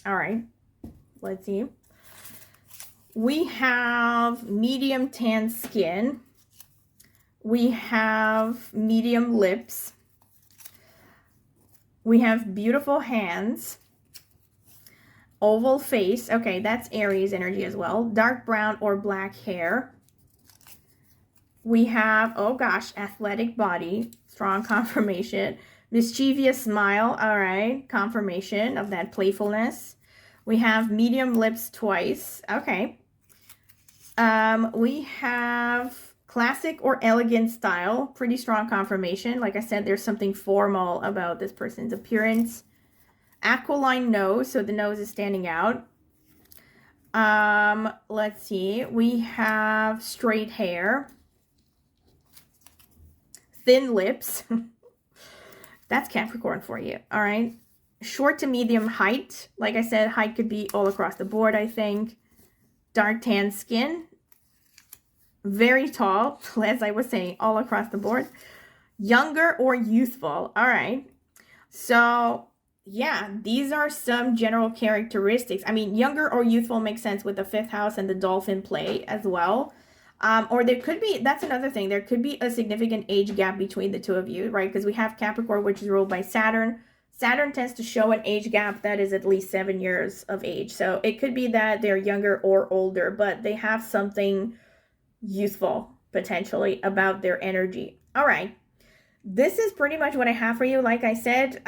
All right, let's see. We have medium tan skin. We have medium lips. We have beautiful hands. Oval face. Okay, that's Aries energy as well. Dark brown or black hair. We have, oh gosh, athletic body. Strong confirmation. Mischievous smile. All right, confirmation of that playfulness. We have medium lips twice. Okay. We have classic or elegant style. Pretty strong confirmation. Like I said, there's something formal about this person's appearance. Aquiline nose, so the nose is standing out. Let's see. We have straight hair. Thin lips. That's Capricorn for you. All right. Short to medium height. Like I said, height could be all across the board, I think. Dark tan skin. very tall, as I was saying, all across the board. Younger or youthful. All right. So, yeah, these are some general characteristics. I mean, younger or youthful makes sense with the fifth house and the dolphin play as well. Or there could be, that's another thing, there could be a significant age gap between the two of you, right? Because we have Capricorn, which is ruled by Saturn. Saturn tends to show an age gap that is at least 7 years of age. So it could be that they're younger or older, but they have something youthful potentially about their energy. All right. This is pretty much what I have for you. Like I said,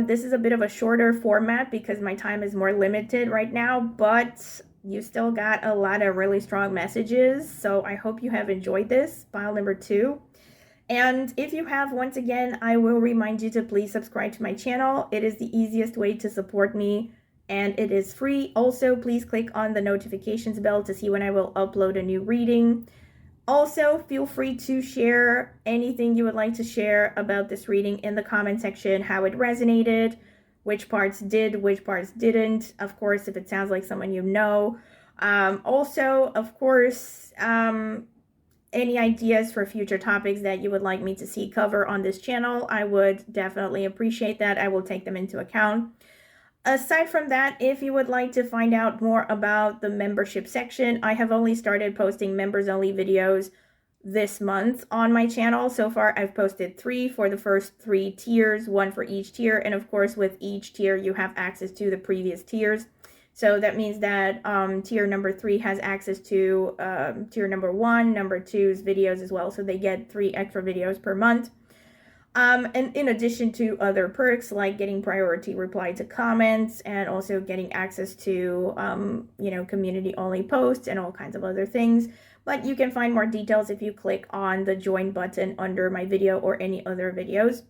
this is a bit of a shorter format because my time is more limited right now, but you still got a lot of really strong messages. So I hope you have enjoyed this, pile number 2. And if you have, once again, I will remind you to please subscribe to my channel. It is the easiest way to support me and it is free. Also, please click on the notifications bell to see when I will upload a new reading. Also, feel free to share anything you would like to share about this reading in the comment section, how it resonated, which parts did, which parts didn't. Of course, if it sounds like someone you know. Also, of course, any ideas for future topics that you would like me to see cover on this channel, I would definitely appreciate that. I will take them into account. Aside from that, if you would like to find out more about the membership section, I have only started posting members only videos this month on my channel. So far, I've posted 3 for the first 3 tiers, 1 for each tier. And of course, with each tier, you have access to the previous tiers. So that means that tier number 3 has access to tier number 1, number 2's videos as well. So they get 3 extra videos per month. And in addition to other perks like getting priority reply to comments and also getting access to, community only posts and all kinds of other things. But you can find more details if you click on the join button under my video or any other videos.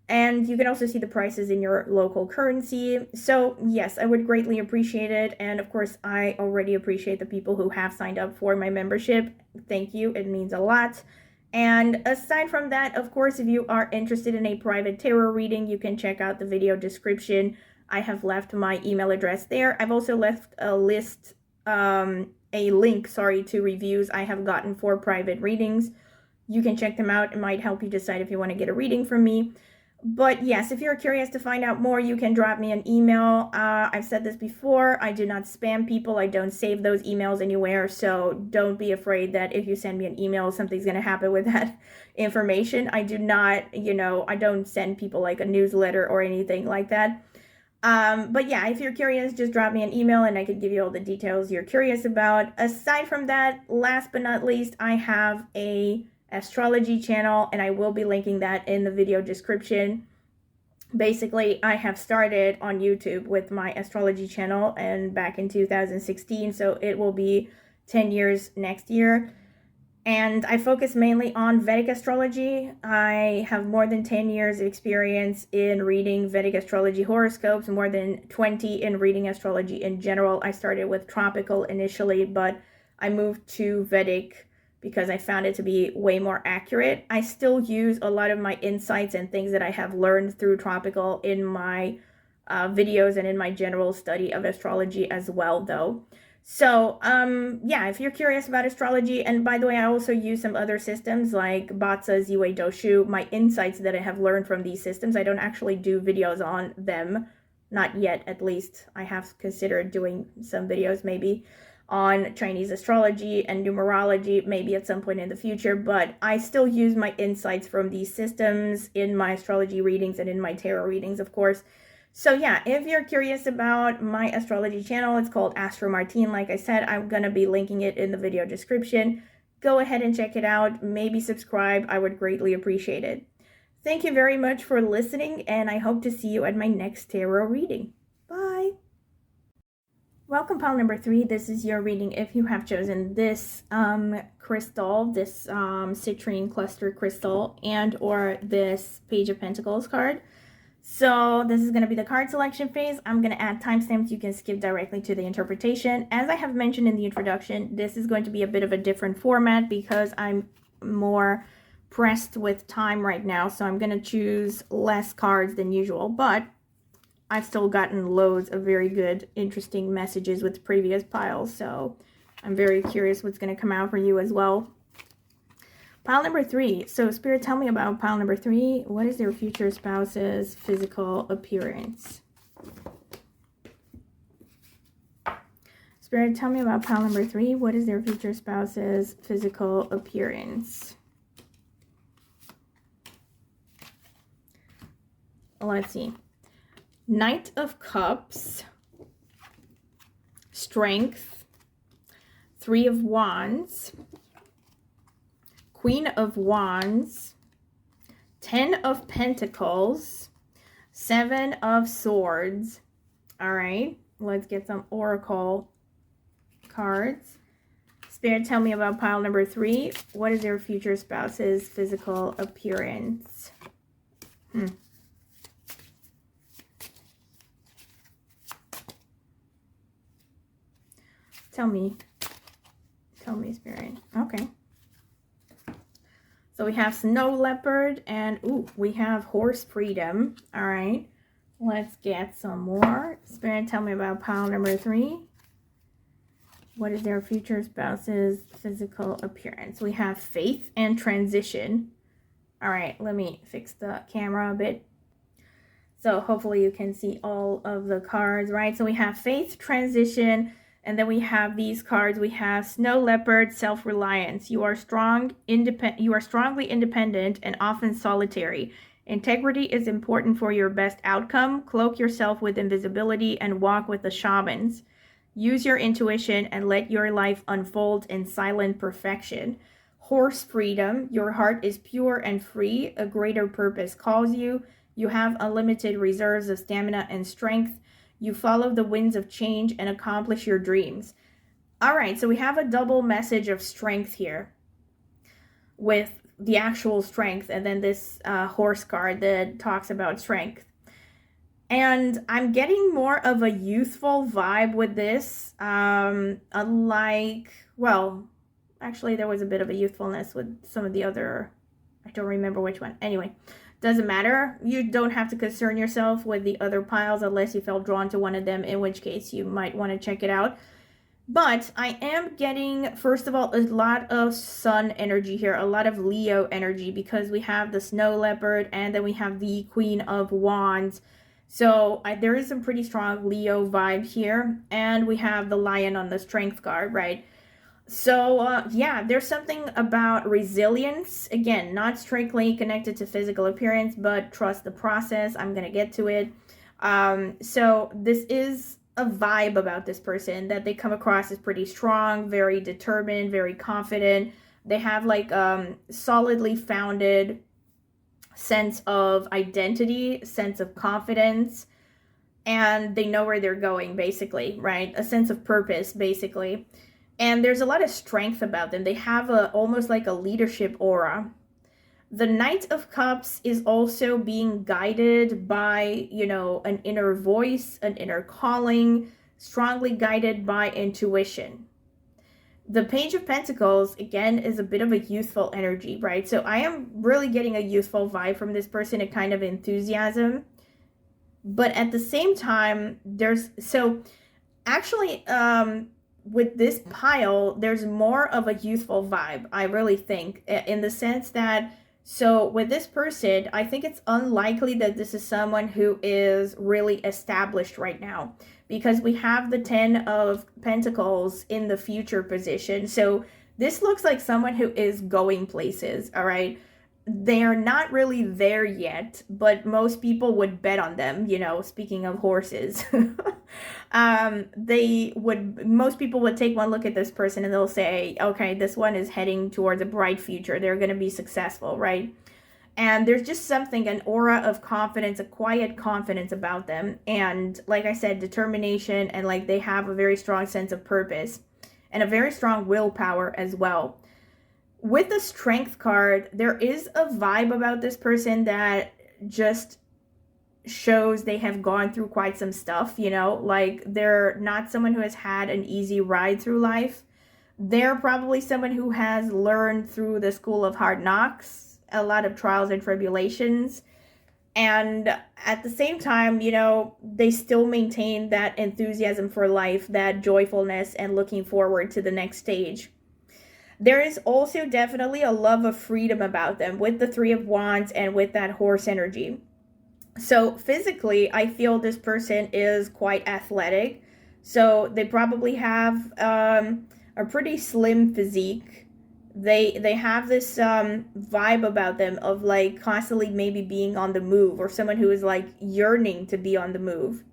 And you can also see the prices in your local currency. So yes, I would greatly appreciate it. And of course, I already appreciate the people who have signed up for my membership. Thank you. It means a lot. And aside from that, of course, if you are interested in a private tarot reading, you can check out the video description. I have left my email address there. I've also left a link, to reviews I have gotten for private readings. You can check them out. It might help you decide if you want to get a reading from me. But yes, if you're curious to find out more, you can drop me an email. I've said this before, I do not spam people. I don't save those emails anywhere. So don't be afraid that if you send me an email, something's going to happen with that information. I do not, I don't send people like a newsletter or anything like that. But yeah, if you're curious, just drop me an email and I could give you all the details you're curious about. Aside from that, last but not least, I have a astrology channel and I will be linking that in the video description. Basically, I have started on YouTube with my astrology channel and back in 2016, so it will be 10 years next year. And I focus mainly on Vedic astrology. I have more than 10 years of experience in reading Vedic astrology horoscopes, more than 20 in reading astrology in general. I started with tropical initially, but I moved to Vedic because I found it to be way more accurate. I still use a lot of my insights and things that I have learned through tropical in my videos and in my general study of astrology as well, though. So, yeah, if you're curious about astrology, and by the way, I also use some other systems like Batsa, Ziwe, Doshu, my insights that I have learned from these systems. I don't actually do videos on them, not yet at least. I have considered doing some videos maybe on Chinese astrology and numerology, maybe at some point in the future, but I still use my insights from these systems in my astrology readings and in my tarot readings, of course. So yeah, if you're curious about my astrology channel, it's called Astro Martine. Like I said, I'm going to be linking it in the video description. Go ahead and check it out. Maybe subscribe. I would greatly appreciate it. Thank you very much for listening, and I hope to see you at my next tarot reading. Bye. Welcome, pile number 3. This is your reading if you have chosen this crystal, this citrine cluster crystal, and or this Page of Pentacles card. So this is going to be the card selection phase. I'm going to add timestamps. You can skip directly to the interpretation. As I have mentioned in the introduction, this is going to be a bit of a different format because I'm more pressed with time right now. So I'm going to choose less cards than usual, but I've still gotten loads of very good, interesting messages with previous piles. So I'm very curious what's going to come out for you as well. Pile number 3. So, Spirit, tell me about pile number 3. What is their future spouse's physical appearance? Spirit, tell me about pile number 3. What is their future spouse's physical appearance? Let's see. Knight of Cups, Strength, 3 of Wands, Queen of Wands, 10 of Pentacles, 7 of Swords. All right, let's get some Oracle cards. Spirit, tell me about pile number 3. What is their future spouse's physical appearance? Tell me, Spirit. Okay. So we have Snow Leopard and, ooh, we have Horse Freedom. All right. Let's get some more. Spirit, tell me about pile number 3. What is their future spouse's physical appearance? We have Faith and Transition. All right, let me fix the camera a bit. So hopefully you can see all of the cards, right? So we have Faith, Transition, and then we have these cards. We have Snow Leopard, Self-Reliance. You are strongly independent and often solitary. Integrity is important for your best outcome. Cloak yourself with invisibility and walk with the shamans. Use your intuition and let your life unfold in silent perfection. Horse Freedom. Your heart is pure and free. A greater purpose calls you. You have unlimited reserves of stamina and strength. You follow the winds of change and accomplish your dreams. All right, so we have a double message of strength here with the actual strength, and then this horse card that talks about strength. And I'm getting more of a youthful vibe with this. Unlike, well, actually there was a bit of a youthfulness with some of the other, I don't remember which one. Anyway, doesn't matter. You don't have to concern yourself with the other piles unless you felt drawn to one of them, in which case you might want to check it out. But I am getting, first of all, a lot of sun energy here, a lot of Leo energy, because we have the Snow Leopard and then we have the Queen of Wands. So there is some pretty strong Leo vibe here. And we have the Lion on the Strength card, right? So, yeah, there's something about resilience. Again, not strictly connected to physical appearance, but trust the process. I'm going to get to it. So this is a vibe about this person that they come across as pretty strong, very determined, very confident. They have like solidly founded sense of identity, sense of confidence, and they know where they're going, basically, right? A sense of purpose, basically. And there's a lot of strength about them. They have almost like a leadership aura. The Knight of Cups is also being guided by, you know, an inner voice, an inner calling, strongly guided by intuition. The Page of Pentacles, again, is a bit of a youthful energy, right? So I am really getting a youthful vibe from this person, a kind of enthusiasm. But at the same time, with this pile, there's more of a youthful vibe, I really think, in the sense that, so with this person, I think it's unlikely that this is someone who is really established right now, because we have the 10 of Pentacles in the future position. So this looks like someone who is going places, all right? They're not really there yet, but most people would bet on them, you know, speaking of horses. Most people would take one look at this person and they'll say, okay, this one is heading towards a bright future. They're going to be successful, right? And there's just something, an aura of confidence, a quiet confidence about them. And like I said, determination, and like they have a very strong sense of purpose and a very strong willpower as well. With the Strength card, there is a vibe about this person that just shows they have gone through quite some stuff, you know, like they're not someone who has had an easy ride through life. They're probably someone who has learned through the school of hard knocks, a lot of trials and tribulations. And at the same time, you know, they still maintain that enthusiasm for life, that joyfulness, and looking forward to the next stage. There is also definitely a love of freedom about them with the Three of Wands and with that horse energy. So physically, I feel this person is quite athletic. So they probably have a pretty slim physique. They have this vibe about them of like constantly maybe being on the move, or someone who is like yearning to be on the move.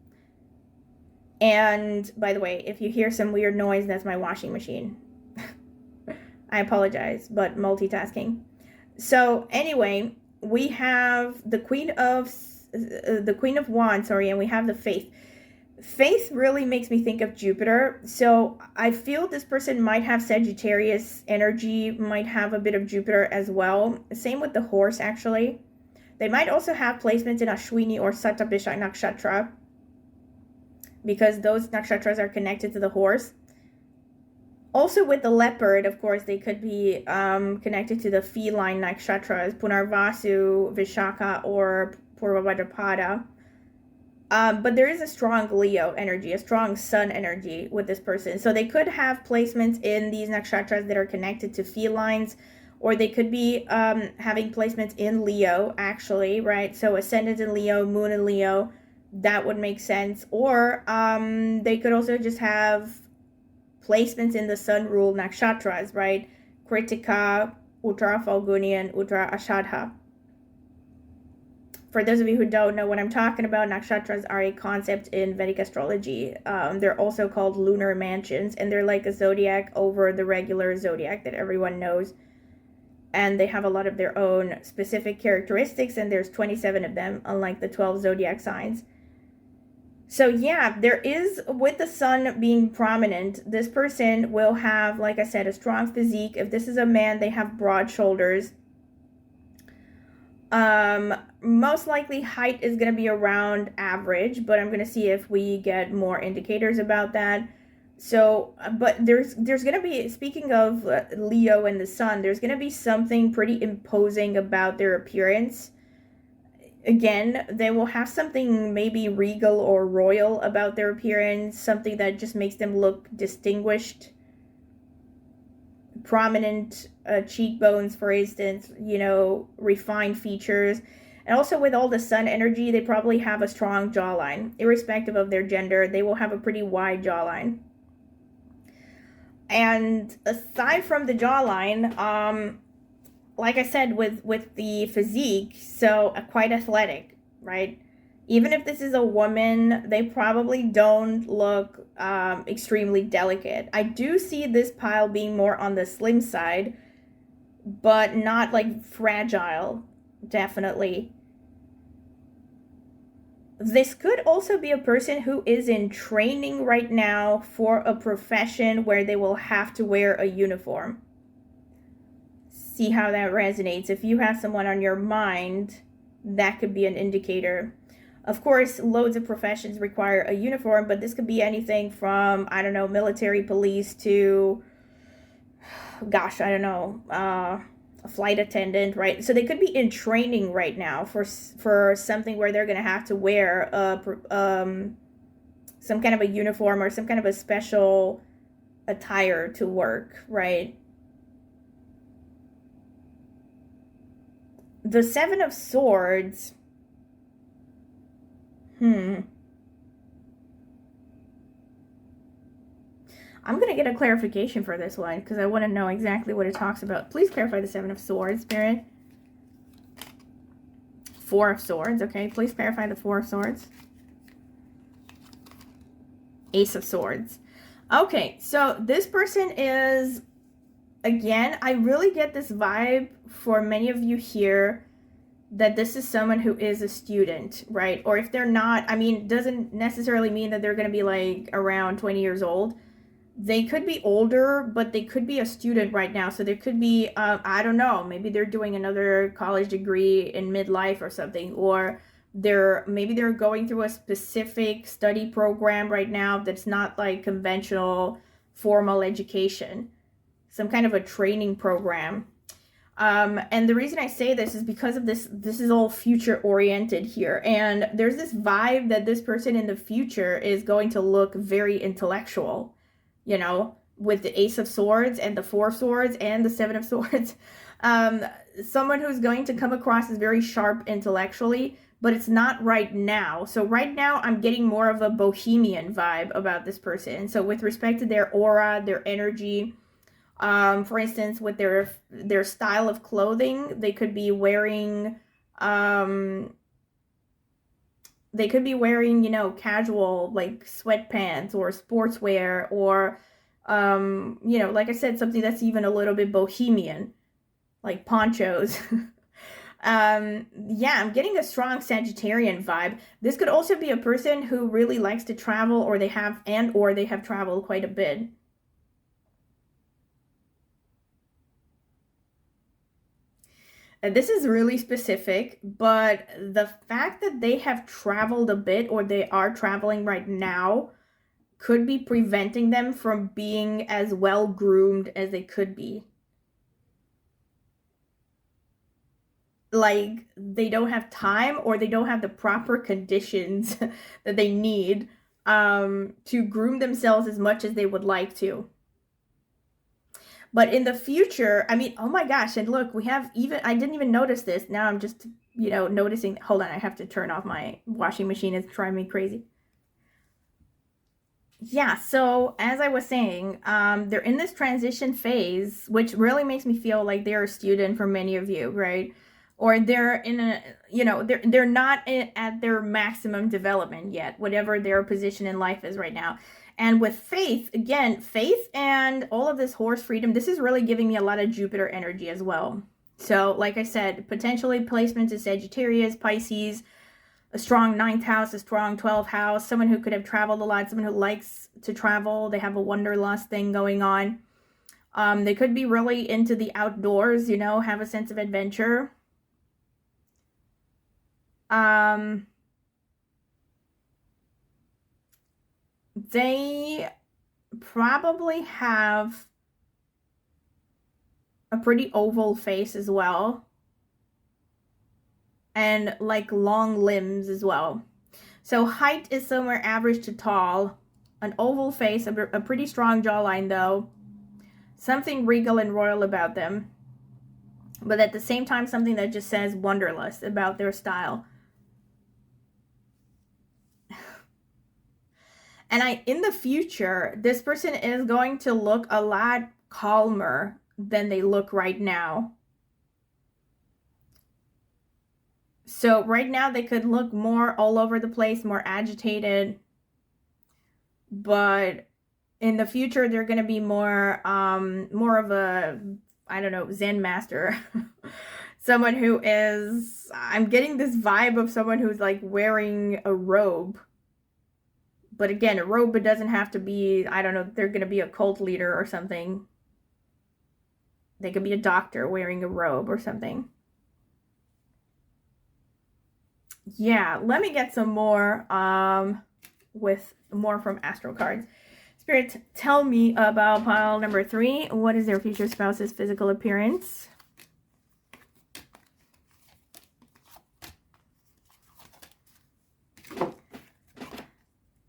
And by the way, if you hear some weird noise, that's my washing machine. I apologize, but multitasking. So anyway, we have the Queen of Wands, sorry, and we have the Faith. Faith really makes me think of Jupiter. So I feel this person might have Sagittarius energy, might have a bit of Jupiter as well. Same with the horse, actually. They might also have placements in Ashwini or Satabhisha Nakshatra, because those nakshatras are connected to the horse. Also with the leopard, of course, they could be connected to the feline nakshatras, Punarvasu, Vishaka, or Purvabhadrapada. But there is a strong Leo energy, a strong sun energy with this person. So they could have placements in these nakshatras that are connected to felines, or they could be having placements in Leo, actually, right? So ascendant in Leo, moon in Leo, that would make sense. Or they could also just have placements in the sun rule nakshatras, right? Kritika, Uttara Falguni, and Uttara Ashadha. For those of you who don't know what I'm talking about, nakshatras are a concept in Vedic astrology. They're also called lunar mansions, and they're like a zodiac over the regular zodiac that everyone knows. And they have a lot of their own specific characteristics, and there's 27 of them, unlike the 12 zodiac signs. So yeah, there is, with the sun being prominent, this person will have, like I said, a strong physique. If this is a man, they have broad shoulders. Most likely height is going to be around average, but I'm going to see if we get more indicators about that. So, but there's going to be, speaking of Leo and the sun, there's going to be something pretty imposing about their appearance. Again, they will have something maybe regal or royal about their appearance, something that just makes them look distinguished. Prominent cheekbones, for instance, you know, refined features. And also with all the sun energy, they probably have a strong jawline. Irrespective of their gender, they will have a pretty wide jawline. And aside from the jawline, like I said, with the physique, so quite athletic, right? Even if this is a woman, they probably don't look extremely delicate. I do see this pile being more on the slim side, but not like fragile, definitely. This could also be a person who is in training right now for a profession where they will have to wear a uniform. See how that resonates. If you have someone on your mind, that could be an indicator. Of course, loads of professions require a uniform, but this could be anything from, I don't know, military, police, to, gosh, I don't know, a flight attendant, right? So they could be in training right now for something where they're going to have to wear some kind of a uniform or some kind of a special attire to work, right? The Seven of Swords. I'm going to get a clarification for this one because I want to know exactly what it talks about. Please clarify the Seven of Swords, Spirit. Four of Swords, okay. Please clarify the Four of Swords. Ace of Swords. Okay, so this person is, again, I really get this vibe for many of you here that this is someone who is a student, right? Or if they're not, I mean, doesn't necessarily mean that they're going to be like around 20 years old. They could be older, but they could be a student right now. So there could be, I don't know, maybe they're doing another college degree in midlife or something, or maybe they're going through a specific study program right now that's not like conventional formal education, some kind of a training program. And the reason I say this is because of this is all future oriented here. And there's this vibe that this person in the future is going to look very intellectual, you know, with the Ace of Swords and the Four of Swords and the Seven of Swords. Someone who's going to come across as very sharp intellectually, but it's not right now. So right now I'm getting more of a bohemian vibe about this person. So with respect to their aura, their energy, for instance, with their style of clothing, they could be wearing, you know, casual, like sweatpants or sportswear, or, you know, like I said, something that's even a little bit bohemian, like ponchos. Yeah, I'm getting a strong Sagittarian vibe. This could also be a person who really likes to travel, or they have traveled quite a bit. And this is really specific, but the fact that they have traveled a bit, or they are traveling right now, could be preventing them from being as well groomed as they could be. Like, they don't have time, or they don't have the proper conditions that they need to groom themselves as much as they would like to. But in the future, I mean, oh my gosh, and look, we have even, I didn't even notice this. Now I'm just, you know, noticing. Hold on, I have to turn off my washing machine. It's driving me crazy. Yeah, so as I was saying, they're in this transition phase, which really makes me feel like they're a student for many of you, right? Or they're in a, you know, they're not at their maximum development yet, whatever their position in life is right now. And with faith, again, faith and all of this horse freedom, this is really giving me a lot of Jupiter energy as well. So, like I said, potentially placements of Sagittarius, Pisces, a strong 9th house, a strong 12th house, someone who could have traveled a lot, someone who likes to travel. They have a wanderlust thing going on. They could be really into the outdoors, you know, have a sense of adventure. They probably have a pretty oval face as well, and like long limbs as well. So height is somewhere average to tall, an oval face, a pretty strong jawline though, something regal and royal about them, but at the same time something that just says wanderlust about their style. And in the future, this person is going to look a lot calmer than they look right now. So right now they could look more all over the place, more agitated. But in the future, they're going to be more of a, I don't know, Zen master. Someone who is, I'm getting this vibe of someone who's like wearing a robe. But again, a robe, it doesn't have to be, I don't know, they're going to be a cult leader or something. They could be a doctor wearing a robe or something. Yeah, let me get some more with more from Astro-Cards. Spirit, tell me about pile number 3. What is their future spouse's physical appearance?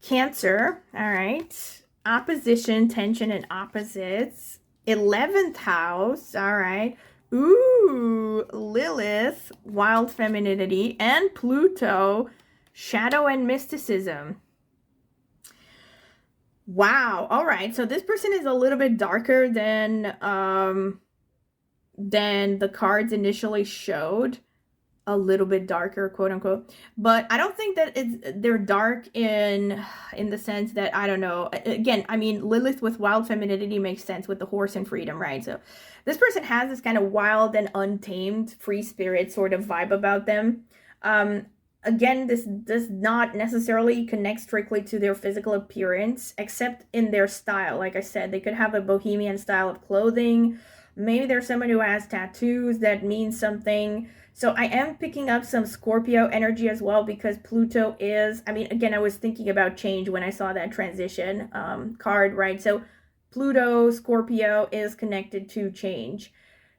Cancer, all right. Opposition, tension, and opposites. 11th house, all right. Ooh, Lilith, wild femininity, and Pluto, shadow and mysticism. Wow, all right. So this person is a little bit darker than the cards initially showed. A little bit darker, quote unquote, but I don't think that they're dark in the sense that, I don't know, again, I mean, Lilith with wild femininity makes sense with the horse and freedom, right? So this person has this kind of wild and untamed free spirit sort of vibe about them. Again, this does not necessarily connect strictly to their physical appearance, except in their style. Like I said, they could have a bohemian style of clothing. Maybe there's someone who has tattoos that means something. So I am picking up some Scorpio energy as well, because Pluto is, I mean, again, I was thinking about change when I saw that transition card, right? So Pluto, Scorpio is connected to change.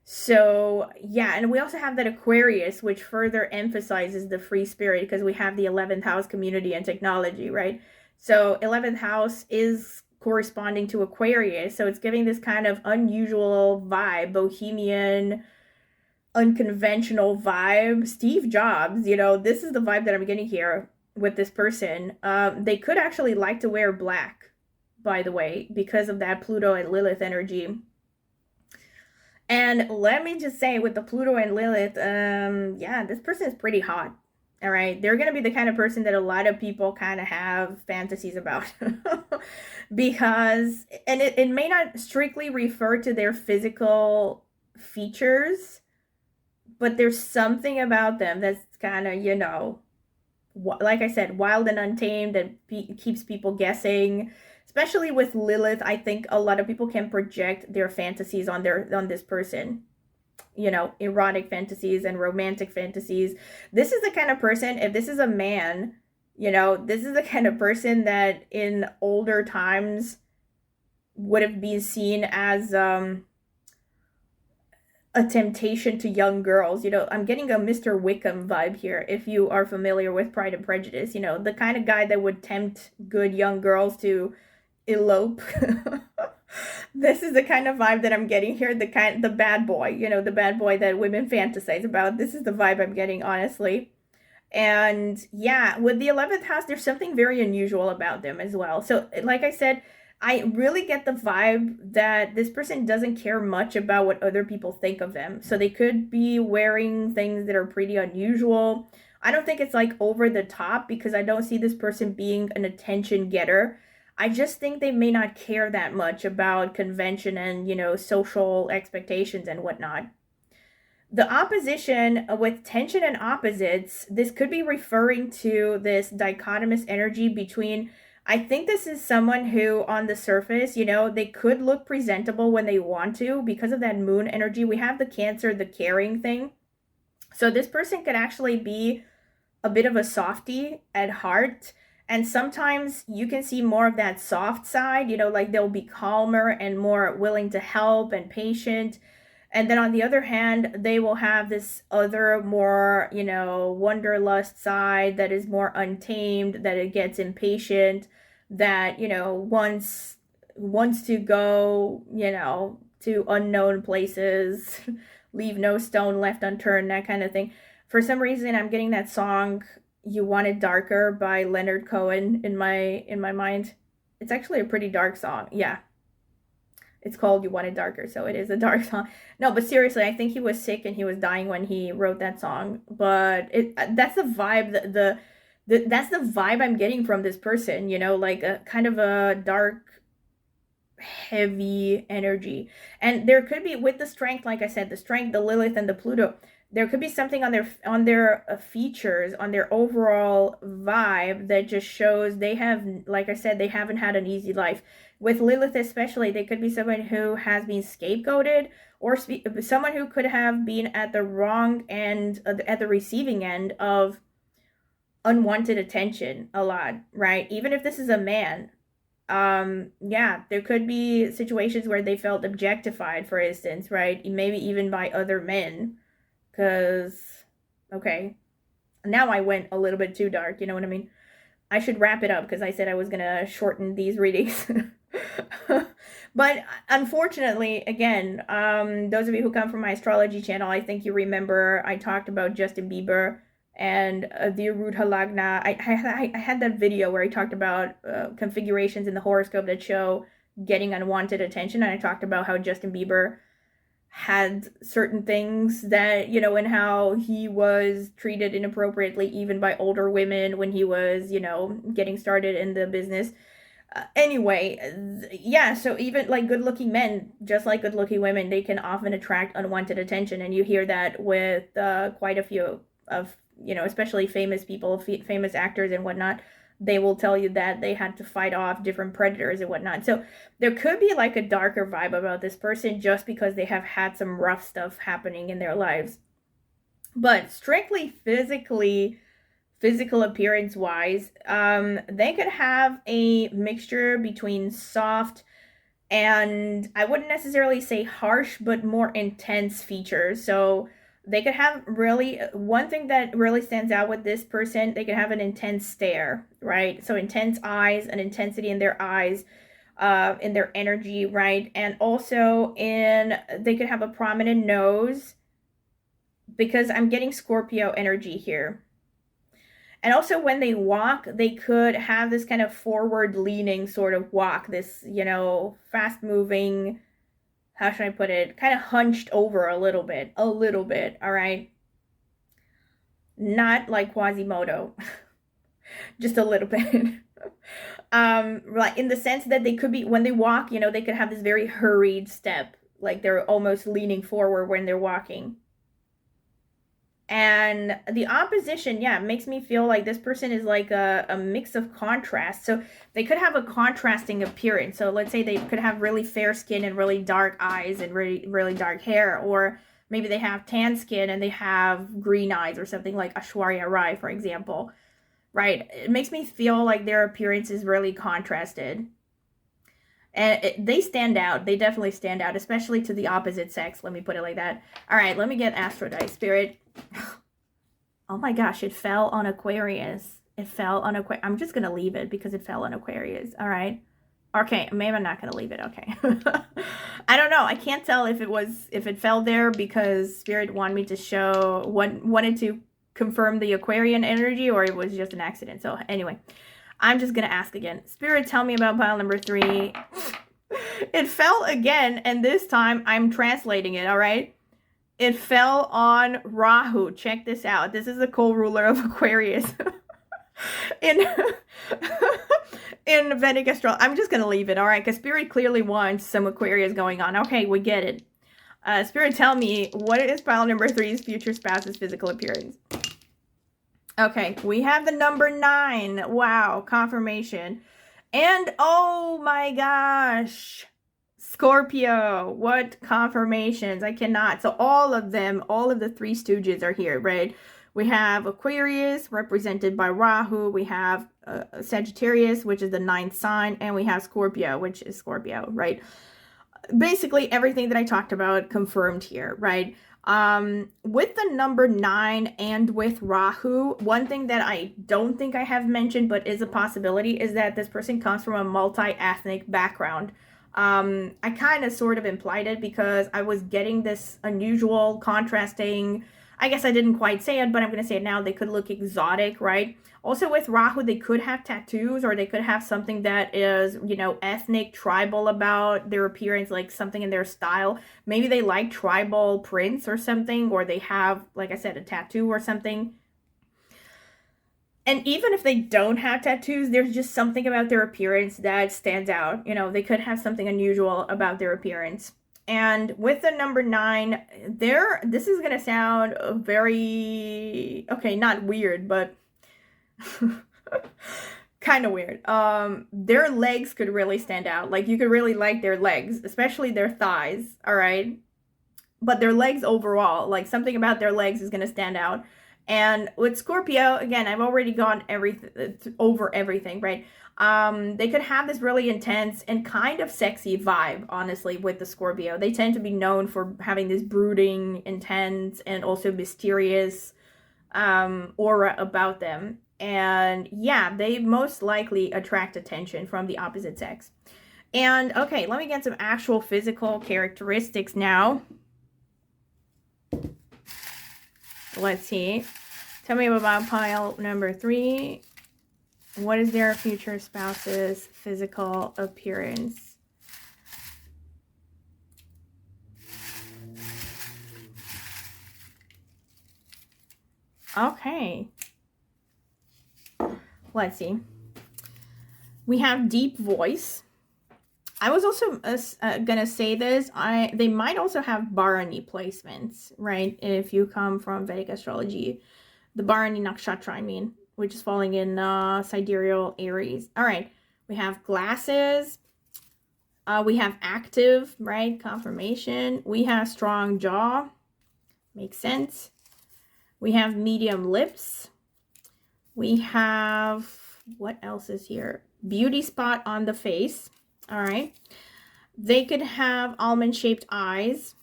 So yeah, and we also have that Aquarius, which further emphasizes the free spirit, because we have the 11th house, community and technology, right? So 11th house is corresponding to Aquarius. So it's giving this kind of unusual vibe, bohemian, unconventional vibe. Steve Jobs, you know, this is the vibe that I'm getting here with this person. They could actually like to wear black, by the way, because of that Pluto and Lilith energy. And let me just say, with the Pluto and Lilith, yeah, this person is pretty hot. All right, they're gonna be the kind of person that a lot of people kind of have fantasies about. Because, and it may not strictly refer to their physical features, but there's something about them that's kind of, you know, like I said, wild and untamed, that keeps people guessing. Especially with Lilith, I think a lot of people can project their fantasies on this person. You know, erotic fantasies and romantic fantasies. This is the kind of person, if this is a man, you know, this is the kind of person that in older times would have been seen as a temptation to young girls. You know, I'm getting a Mr. Wickham vibe here, if you are familiar with Pride and Prejudice. You know, the kind of guy that would tempt good young girls to elope. This is the kind of vibe that I'm getting here. The bad boy, you know, the bad boy that women fantasize about. This is the vibe I'm getting, honestly. And yeah, with the 11th house, there's something very unusual about them as well. So like I said, I really get the vibe that this person doesn't care much about what other people think of them. So they could be wearing things that are pretty unusual. I don't think it's like over the top, because I don't see this person being an attention getter. I just think they may not care that much about convention and, you know, social expectations and whatnot. The opposition, with tension and opposites, this could be referring to this dichotomous energy between, I think this is someone who on the surface, you know, they could look presentable when they want to because of that moon energy. We have the Cancer, the caring thing. So this person could actually be a bit of a softie at heart. And sometimes you can see more of that soft side, you know, like they'll be calmer and more willing to help and patient. And then on the other hand, they will have this other more, you know, wanderlust side that is more untamed, that it gets impatient, that, you know, wants to go, you know, to unknown places, leave no stone left unturned, that kind of thing. For some reason, I'm getting that song "You Want It Darker" by Leonard Cohen in my mind. It's actually a pretty dark song. Yeah. It's called "You Want It Darker," so it is a dark song. No, but seriously, I think he was sick and he was dying when he wrote that song. But that's the vibe, that's the vibe I'm getting from this person, you know, like a kind of a dark, heavy energy. And there could be, with the strength, like I said, the strength, the Lilith and the Pluto, there could be something on their features, on their overall vibe, that just shows they have, like I said, they haven't had an easy life. With Lilith especially, they could be someone who has been scapegoated, or someone who could have been at the wrong end, at the receiving end of unwanted attention a lot, right? Even if this is a man, yeah, there could be situations where they felt objectified, for instance, right? Maybe even by other men. Because, okay, now I went a little bit too dark, you know what I mean? I should wrap it up because I said I was going to shorten these readings. But unfortunately, again, those of you who come from my astrology channel, I think you remember I talked about Justin Bieber and the Arudha Lagna. I had that video where I talked about configurations in the horoscope that show getting unwanted attention. And I talked about how Justin Bieber had certain things that, you know, and how he was treated inappropriately even by older women when he was, you know, getting started in the business. Anyway, yeah, so even like good looking men, just like good looking women, they can often attract unwanted attention. And you hear that with quite a few of, you know, especially famous people, famous actors and whatnot. They will tell you that they had to fight off different predators and whatnot. So there could be like a darker vibe about this person just because they have had some rough stuff happening in their lives. But strictly physical appearance wise, they could have a mixture between soft and, I wouldn't necessarily say harsh, but more intense features. So they could have really, one thing that really stands out with this person, they could have an intense stare, right? So intense eyes, an intensity in their eyes. in their energy, right? And also they could have a prominent nose, because I'm getting Scorpio energy here. And also when they walk, they could have this kind of forward leaning sort of walk, this, you know, fast moving, how should I put it, kind of hunched over a little bit, all right? Not like Quasimodo, just a little bit. Like in the sense that they could be, when they walk, you know, they could have this very hurried step, like they're almost leaning forward when they're walking. And the opposition, yeah, makes me feel like this person is like a mix of contrast. So they could have a contrasting appearance. So let's say they could have really fair skin and really dark eyes and really, really dark hair. Or maybe they have tan skin and they have green eyes or something, like Aishwarya Rai, for example. Right? It makes me feel like their appearance is really contrasted. And they stand out. They definitely stand out, especially to the opposite sex. Let me put it like that. All right, let me get Astro Dice Spirit. Oh my gosh, it fell on Aquarius. It fell on Aquarius. I'm just going to leave it because it fell on Aquarius. All right. Okay, maybe I'm not going to leave it. Okay. I don't know. I can't tell if it fell there because Spirit wanted me to wanted to confirm the Aquarian energy, or it was just an accident. So anyway, I'm just going to ask again. Spirit, tell me about pile number 3. It fell again, and this time I'm translating it, all right? It fell on Rahu. Check this out. This is the co-ruler of Aquarius. in Vedic astrology. I'm just going to leave it, all right? Because Spirit clearly wants some Aquarius going on. Okay, we get it. Spirit, tell me, what is pile number 3's future spouse's physical appearance? Okay, we have the number 9. Wow, confirmation. And oh my gosh, Scorpio, what confirmations. I cannot. So all of them, all of the 3 stooges are here, right? We have Aquarius, represented by Rahu. We have Sagittarius, which is the 9th sign. And we have Scorpio, which is Scorpio, right? Basically, everything that I talked about confirmed here, right? With the number 9 and with Rahu, one thing that I don't think I have mentioned, but is a possibility, is that this person comes from a multi-ethnic background. I kind of sort of implied it because I was getting this unusual, contrasting, I guess I didn't quite say it, but I'm going to say it now. They could look exotic, right? Also with Rahu, they could have tattoos, or they could have something that is, you know, ethnic, tribal about their appearance, like something in their style. Maybe they like tribal prints or something, or they have, like I said, a tattoo or something. And even if they don't have tattoos, there's just something about their appearance that stands out. You know, they could have something unusual about their appearance. And with the number 9, this is going to sound very, okay, not weird, but kind of weird. Their legs could really stand out. Like, you could really like their legs, especially their thighs, all right? But their legs overall, like something about their legs is going to stand out. And with Scorpio, again, I've already gone over everything, right? They could have this really intense and kind of sexy vibe, honestly, with the Scorpio. They tend to be known for having this brooding, intense, and also mysterious aura about them. And yeah, they most likely attract attention from the opposite sex. And okay, let me get some actual physical characteristics now. Let's see. Tell me about pile number 3. What is their future spouse's physical appearance? Okay. Let's see. We have deep voice. I was also gonna say this. They might also have Bharani placements, right? If you come from Vedic astrology, the Bharani nakshatra, I mean, which is falling in sidereal Aries. All right, we have glasses. We have active, right? Confirmation. We have strong jaw. Makes sense. We have medium lips. We have, what else is here? Beauty spot on the face. All right. They could have almond-shaped eyes.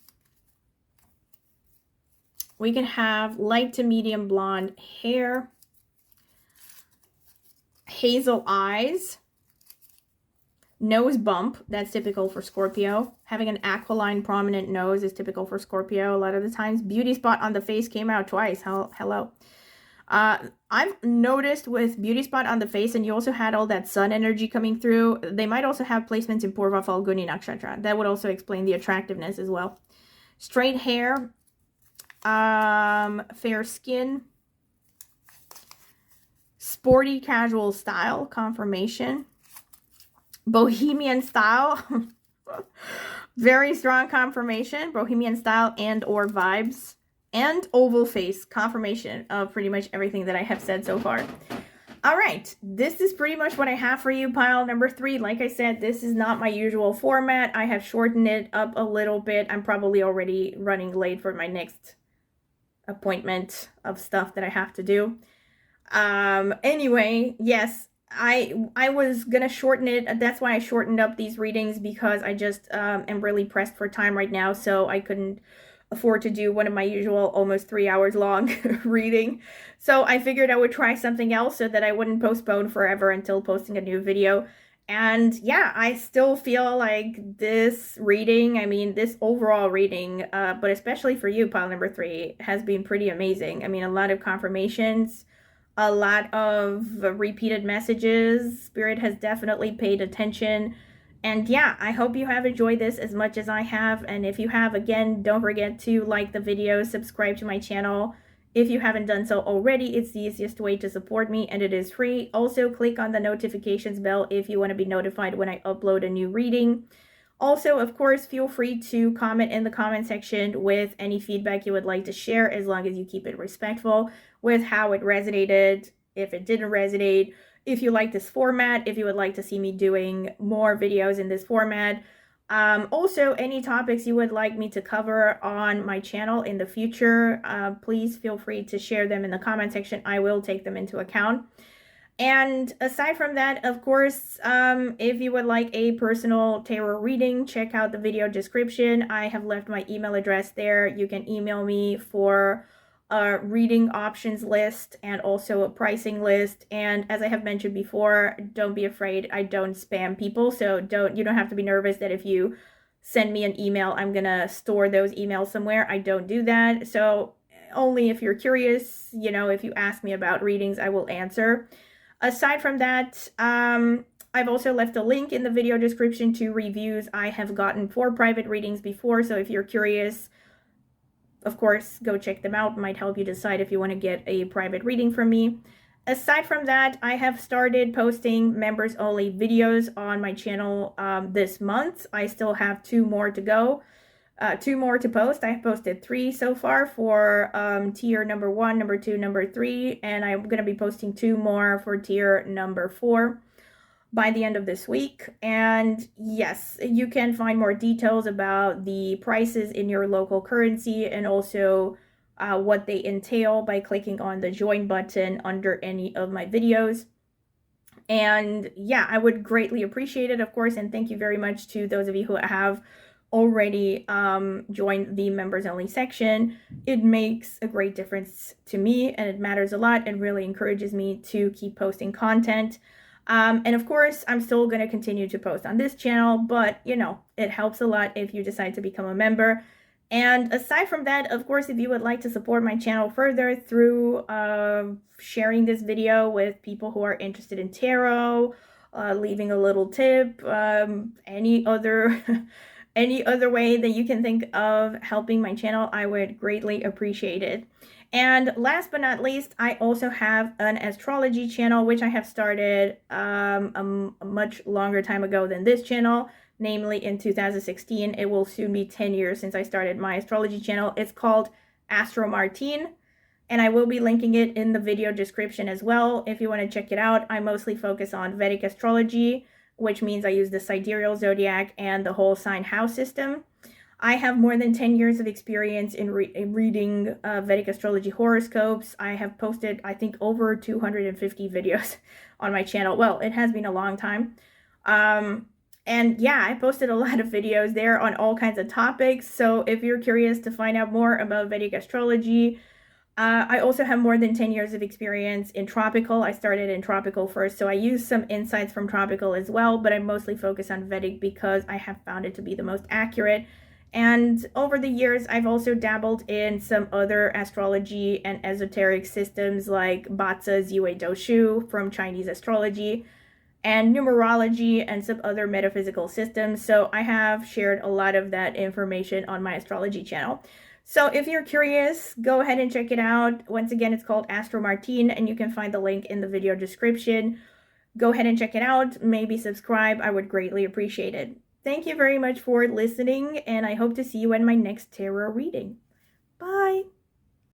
We could have light to medium blonde hair. Hazel eyes. Nose bump, that's typical for Scorpio. Having an aquiline prominent nose is typical for Scorpio a lot of the times. Beauty spot on the face came out twice. Hello. I've noticed with beauty spot on the face, and you also had all that sun energy coming through, they might also have placements in Purva Falguni Nakshatra. That would also explain the attractiveness as well. Straight hair, fair skin, sporty casual style, confirmation, bohemian style, very strong confirmation, bohemian style and or vibes, and oval face, confirmation of pretty much everything that I have said so far. All right, this is pretty much what I have for you, pile number 3. Like I said, this is not my usual format. I have shortened it up a little bit. I'm probably already running late for my next appointment of stuff that I have to do. Anyway, yes, I was gonna shorten it. That's why I shortened up these readings, because I just am really pressed for time right now, so I couldn't afford to do one of my usual almost 3 hours long reading. So I figured I would try something else so that I wouldn't postpone forever until posting a new video. And yeah, I still feel like this reading, I mean, this overall reading, but especially for you, pile number 3, has been pretty amazing. I mean, a lot of confirmations, a lot of repeated messages. Spirit has definitely paid attention. And yeah, I hope you have enjoyed this as much as I have. And if you have, again, don't forget to like the video, subscribe to my channel. If you haven't done so already, it's the easiest way to support me, and it is free. Also, click on the notifications bell if you want to be notified when I upload a new reading. Also, of course, feel free to comment in the comment section with any feedback you would like to share, as long as you keep it respectful with how it resonated, if it didn't resonate, if you like this format, if you would like to see me doing more videos in this format. Also, any topics you would like me to cover on my channel in the future, please feel free to share them in the comment section. I will take them into account. And aside from that, of course, if you would like a personal tarot reading, check out the video description. I have left my email address there. You can email me for a reading options list and also a pricing list. And as I have mentioned before, don't be afraid. I don't spam people, so you don't have to be nervous that if you send me an email, I'm gonna store those emails somewhere. I don't do that. So only if you're curious, you know, if you ask me about readings, I will answer. Aside from that, I've also left a link in the video description to reviews I have gotten for private readings before. So if you're curious, of course, go check them out. It might help you decide if you want to get a private reading from me. Aside from that, I have started posting members only videos on my channel this month. I still have 2 more to go. 2 more to post. I've posted 3 so far for tier number 1, number 2, number 3, and I'm going to be posting 2 more for tier number 4 by the end of this week. And yes, you can find more details about the prices in your local currency, and also what they entail by clicking on the join button under any of my videos. And yeah, I would greatly appreciate it, of course, and thank you very much to those of you who have already joined the members only section. It makes a great difference to me, and it matters a lot, and really encourages me to keep posting content. And of course, I'm still going to continue to post on this channel, but you know, it helps a lot if you decide to become a member. And aside from that, of course, if you would like to support my channel further through sharing this video with people who are interested in tarot, leaving a little tip, any other any other way that you can think of helping my channel, I would greatly appreciate it. And last but not least, I also have an astrology channel, which I have started a much longer time ago than this channel, namely in 2016. It will soon be 10 years since I started my astrology channel. It's called Astro Martine, and I will be linking it in the video description as well if you want to check it out. I mostly focus on Vedic astrology, which means I use the sidereal zodiac and the whole sign house system. I have more than 10 years of experience in reading Vedic astrology horoscopes. I have posted, I think, over 250 videos on my channel. Well, it has been a long time. And yeah, I posted a lot of videos there on all kinds of topics. So if you're curious to find out more about Vedic astrology, I also have more than 10 years of experience in tropical. I started in tropical first, so I use some insights from tropical as well, but I mostly focus on Vedic because I have found it to be the most accurate. And over the years, I've also dabbled in some other astrology and esoteric systems like Batsa Ziwei Doshu from Chinese astrology, and numerology and some other metaphysical systems. So I have shared a lot of that information on my astrology channel. So if you're curious, go ahead and check it out. Once again, it's called Astro Martine, and you can find the link in the video description. Go ahead and check it out. Maybe subscribe. I would greatly appreciate it. Thank you very much for listening, and I hope to see you in my next tarot reading. Bye!